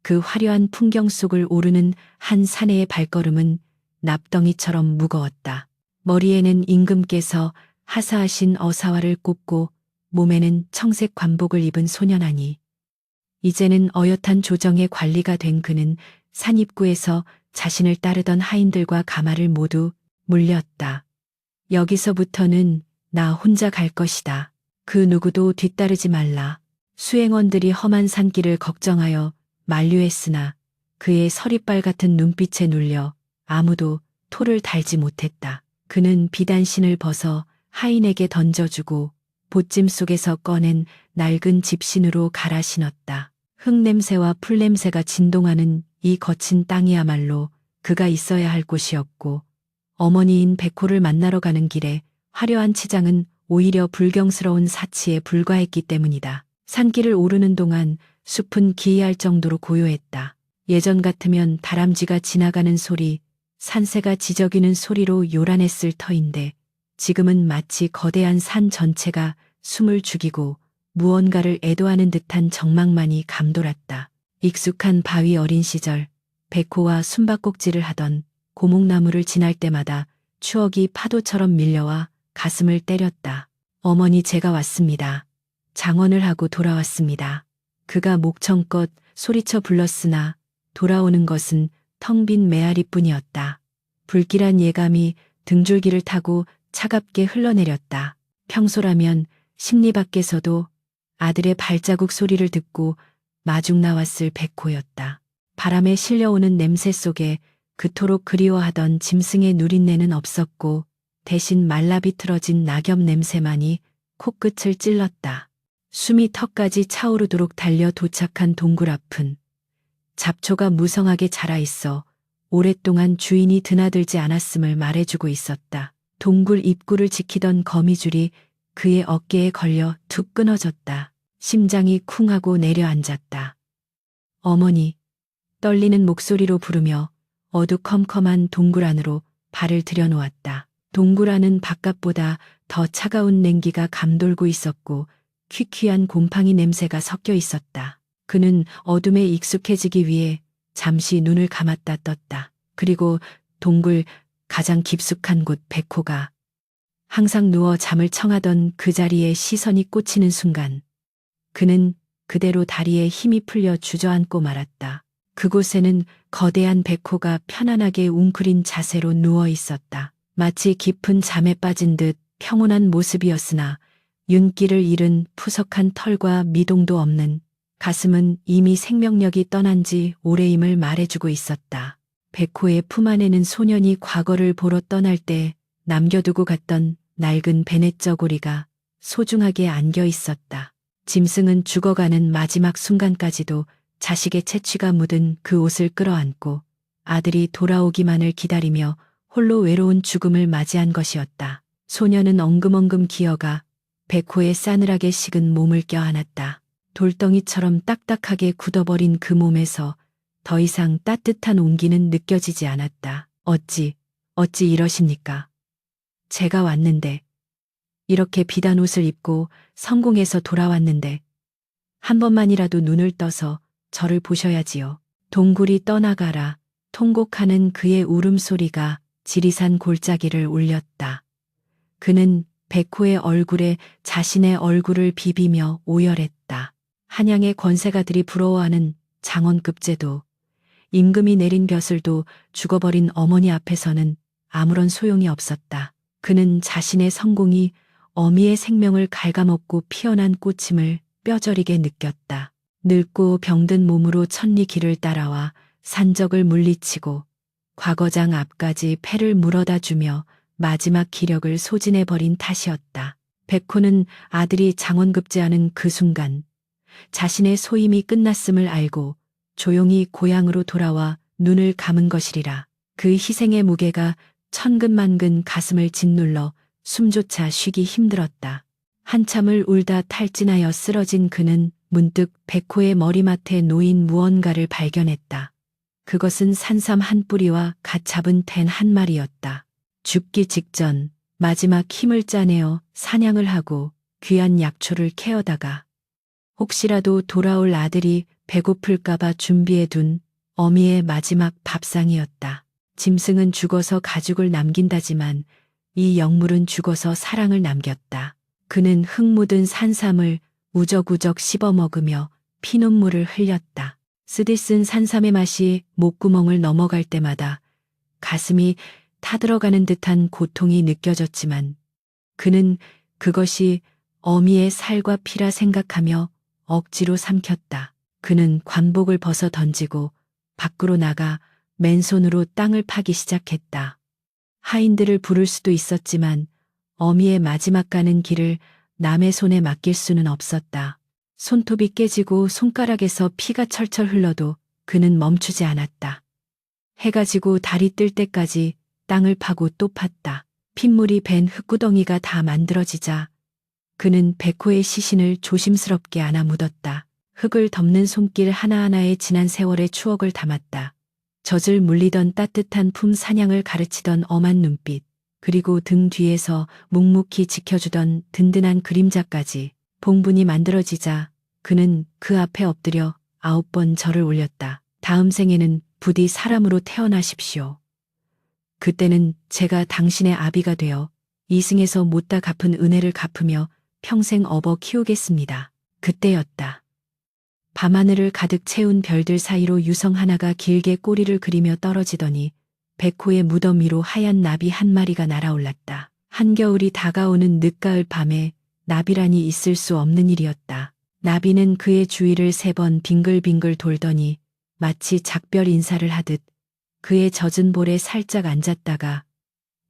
그 화려한 풍경 속을 오르는 한 사내의 발걸음은 납덩이처럼 무거웠다. 머리에는 임금께서 하사하신 어사화를 꼽고 몸에는 청색 관복을 입은 소년아니 이제는 어엿한 조정의 관리가 된 그는 산 입구에서 자신을 따르던 하인들과 가마를 모두 물렸다. 여기서부터는 나 혼자 갈 것이다. 그 누구도 뒤따르지 말라. 수행원들이 험한 산길을 걱정하여 만류했으나 그의 서리빨 같은 눈빛에 눌려 아무도 토를 달지 못했다. 그는 비단신을 벗어 하인에게 던져주고 보찜 속에서 꺼낸 낡은 집신으로 갈아 신었다. 흙냄새와 풀냄새가 진동하는 이 거친 땅이야말로 그가 있어야 할 곳이었고 어머니인 백호를 만나러 가는 길에 화려한 치장은 오히려 불경스러운 사치에 불과했기 때문이다. 산길을 오르는 동안 숲은 기이할 정도로 고요했다. 예전 같으면 다람쥐가 지나가는 소리, 산새가 지저귀는 소리로 요란했을 터인데 지금은 마치 거대한 산 전체가 숨을 죽이고 무언가를 애도하는 듯한 정막만이 감돌았다. 익숙한 바위 어린 시절 백호와 숨바꼭질을 하던 고목나무를 지날 때마다 추억이 파도처럼 밀려와 가슴을 때렸다. 어머니 제가 왔습니다. 장언을 하고 돌아왔습니다. 그가 목청껏 소리쳐 불렀으나 돌아오는 것은 텅 빈 메아리뿐이었다. 불길한 예감이 등줄기를 타고 차갑게 흘러내렸다. 평소라면 심리 밖에서도 아들의 발자국 소리를 듣고 마중 나왔을 백호였다. 바람에 실려오는 냄새 속에 그토록 그리워하던 짐승의 누린내는 없었고 대신 말라비틀어진 낙엽 냄새만이 코끝을 찔렀다. 숨이 턱까지 차오르도록 달려 도착한 동굴 앞은 잡초가 무성하게 자라있어 오랫동안 주인이 드나들지 않았음을 말해주고 있었다. 동굴 입구를 지키던 거미줄이 그의 어깨에 걸려 툭 끊어졌다. 심장이 쿵 하고 내려앉았다. 어머니, 떨리는 목소리로 부르며 어두컴컴한 동굴 안으로 발을 들여놓았다. 동굴 안은 바깥보다 더 차가운 냉기가 감돌고 있었고 퀴퀴한 곰팡이 냄새가 섞여 있었다. 그는 어둠에 익숙해지기 위해 잠시 눈을 감았다 떴다. 그리고 동굴 가장 깊숙한 곳 백호가 항상 누워 잠을 청하던 그 자리에 시선이 꽂히는 순간 그는 그대로 다리에 힘이 풀려 주저앉고 말았다. 그곳에는 거대한 백호가 편안하게 웅크린 자세로 누워 있었다. 마치 깊은 잠에 빠진 듯 평온한 모습이었으나 윤기를 잃은 푸석한 털과 미동도 없는 가슴은 이미 생명력이 떠난 지 오래임을 말해주고 있었다. 백호의 품 안에는 소년이 과거를 보러 떠날 때 남겨두고 갔던 낡은 베넷저고리가 소중하게 안겨 있었다. 짐승은 죽어가는 마지막 순간까지도 자식의 채취가 묻은 그 옷을 끌어안고 아들이 돌아오기만을 기다리며 홀로 외로운 죽음을 맞이한 것이었다. 소년은 엉금엉금 기어가 백호의 싸늘하게 식은 몸을 껴안았다. 돌덩이처럼 딱딱하게 굳어버린 그 몸에서 더 이상 따뜻한 온기는 느껴지지 않았다. 어찌 이러십니까? 제가 왔는데, 이렇게 비단 옷을 입고 성공해서 돌아왔는데, 한 번만이라도 눈을 떠서 저를 보셔야지요. 동굴이 떠나가라 통곡하는 그의 울음소리가 지리산 골짜기를 울렸다. 그는 백호의 얼굴에 자신의 얼굴을 비비며 오열했다. 한양의 권세가들이 부러워하는 장원급제도, 임금이 내린 벼슬도 죽어버린 어머니 앞에서는 아무런 소용이 없었다. 그는 자신의 성공이 어미의 생명을 갉아먹고 피어난 꽃임을 뼈저리게 느꼈다. 늙고 병든 몸으로 천리 길을 따라와 산적을 물리치고 과거장 앞까지 패를 물어다 주며 마지막 기력을 소진해버린 탓이었다. 백호는 아들이 장원급제하는 그 순간 자신의 소임이 끝났음을 알고 조용히 고향으로 돌아와 눈을 감은 것이리라. 그 희생의 무게가 천근만근 가슴을 짓눌러 숨조차 쉬기 힘들었다. 한참을 울다 탈진하여 쓰러진 그는 문득 백호의 머리맡에 놓인 무언가를 발견했다. 그것은 산삼 한 뿌리와 갓 잡은 댄 한 마리였다. 죽기 직전 마지막 힘을 짜내어 사냥을 하고 귀한 약초를 캐어다가 혹시라도 돌아올 아들이 배고플까봐 준비해둔 어미의 마지막 밥상이었다. 짐승은 죽어서 가죽을 남긴다지만 이 영물은 죽어서 사랑을 남겼다. 그는 흙 묻은 산삼을 우적우적 씹어 먹으며 피눈물을 흘렸다. 쓰디쓴 산삼의 맛이 목구멍을 넘어갈 때마다 가슴이 타들어가는 듯한 고통이 느껴졌지만 그는 그것이 어미의 살과 피라 생각하며 억지로 삼켰다. 그는 관복을 벗어 던지고 밖으로 나가 맨손으로 땅을 파기 시작했다. 하인들을 부를 수도 있었지만 어미의 마지막 가는 길을 남의 손에 맡길 수는 없었다. 손톱이 깨지고 손가락에서 피가 철철 흘러도 그는 멈추지 않았다. 해가 지고 달이 뜰 때까지 땅을 파고 또 팠다. 핏물이 밴 흙구덩이가 다 만들어지자 그는 백호의 시신을 조심스럽게 안아 묻었다. 흙을 덮는 손길 하나하나에 지난 세월의 추억을 담았다. 젖을 물리던 따뜻한 품 사냥을 가르치던 엄한 눈빛, 그리고 등 뒤에서 묵묵히 지켜주던 든든한 그림자까지 봉분이 만들어지자 그는 그 앞에 엎드려 9번 절을 올렸다. 다음 생에는 부디 사람으로 태어나십시오. 그때는 제가 당신의 아비가 되어 이승에서 못다 갚은 은혜를 갚으며 평생 업어 키우겠습니다. 그때였다. 밤하늘을 가득 채운 별들 사이로 유성 하나가 길게 꼬리를 그리며 떨어지더니 백호의 무덤 위로 하얀 나비 한 마리가 날아올랐다. 한겨울이 다가오는 늦가을 밤에 나비란이 있을 수 없는 일이었다. 나비는 그의 주위를 3번 빙글빙글 돌더니 마치 작별 인사를 하듯 그의 젖은 볼에 살짝 앉았다가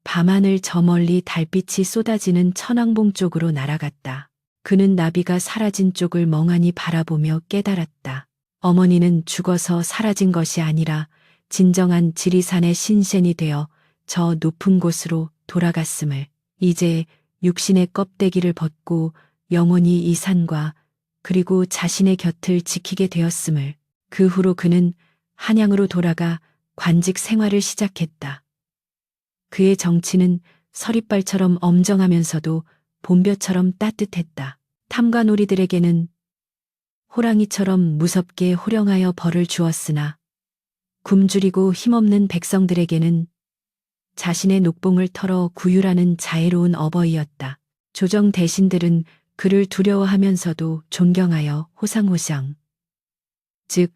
밤하늘 저 멀리 달빛이 쏟아지는 천왕봉 쪽으로 날아갔다. 그는 나비가 사라진 쪽을 멍하니 바라보며 깨달았다. 어머니는 죽어서 사라진 것이 아니라 진정한 지리산의 신센이 되어 저 높은 곳으로 돌아갔음을, 이제 육신의 껍데기를 벗고 영원히 이 산과 그리고 자신의 곁을 지키게 되었음을. 그 후로 그는 한양으로 돌아가 관직 생활을 시작했다. 그의 정치는 서리빨처럼 엄정하면서도 봄볕처럼 따뜻했다. 탐관오리들에게는 호랑이처럼 무섭게 호령하여 벌을 주었으나 굶주리고 힘없는 백성들에게는 자신의 녹봉을 털어 구휼하는 자애로운 어버이였다. 조정 대신들은 그를 두려워하면서도 존경하여 호상호상, 즉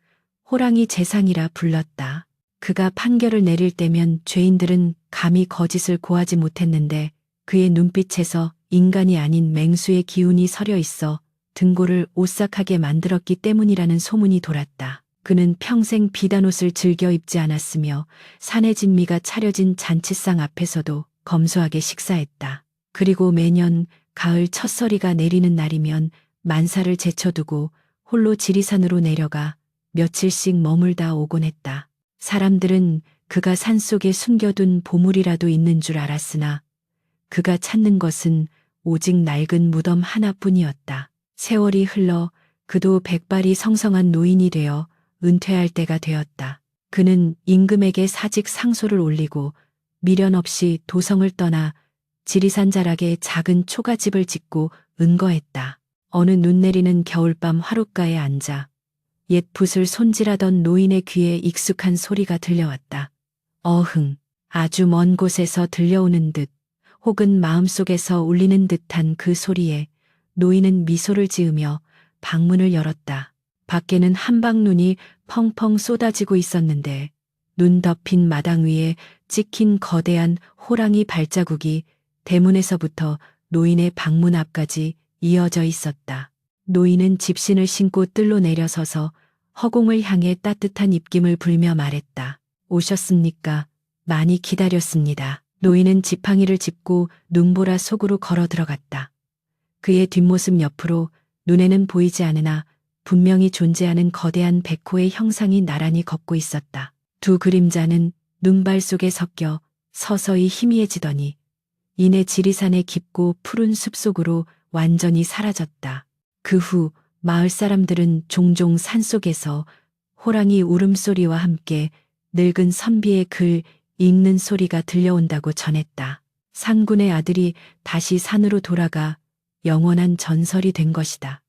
호랑이 재상이라 불렀다. 그가 판결을 내릴 때면 죄인들은 감히 거짓을 고하지 못했는데 그의 눈빛에서 인간이 아닌 맹수의 기운이 서려 있어 등골을 오싹하게 만들었기 때문이라는 소문이 돌았다. 그는 평생 비단옷을 즐겨 입지 않았으며 산의 진미가 차려진 잔치상 앞에서도 검소하게 식사했다. 그리고 매년 가을 첫서리가 내리는 날이면 만사를 제쳐두고 홀로 지리산으로 내려가 며칠씩 머물다 오곤 했다. 사람들은 그가 산속에 숨겨둔 보물이라도 있는 줄 알았으나 그가 찾는 것은 오직 낡은 무덤 하나뿐이었다. 세월이 흘러 그도 백발이 성성한 노인이 되어 은퇴할 때가 되었다. 그는 임금에게 사직 상소를 올리고 미련 없이 도성을 떠나 지리산 자락에 작은 초가집을 짓고 은거했다. 어느 눈 내리는 겨울밤 화롯가에 앉아 옛 붓을 손질하던 노인의 귀에 익숙한 소리가 들려왔다. 어흥, 아주 먼 곳에서 들려오는 듯 혹은 마음속에서 울리는 듯한 그 소리에 노인은 미소를 지으며 방문을 열었다. 밖에는 한방눈이 펑펑 쏟아지고 있었는데 눈 덮인 마당 위에 찍힌 거대한 호랑이 발자국이 대문에서부터 노인의 방문 앞까지 이어져 있었다. 노인은 집신을 신고 뜰로 내려서서 허공을 향해 따뜻한 입김을 불며 말했다. 오셨습니까? 많이 기다렸습니다. 노인은 지팡이를 짚고 눈보라 속으로 걸어 들어갔다. 그의 뒷모습 옆으로 눈에는 보이지 않으나 분명히 존재하는 거대한 백호의 형상이 나란히 걷고 있었다. 두 그림자는 눈발 속에 섞여 서서히 희미해지더니 이내 지리산의 깊고 푸른 숲속으로 완전히 사라졌다. 그 후 마을 사람들은 종종 산속에서 호랑이 울음소리와 함께 늙은 선비의 글 읽는 소리가 들려온다고 전했다. 상군의 아들이 다시 산으로 돌아가 영원한 전설이 된 것이다.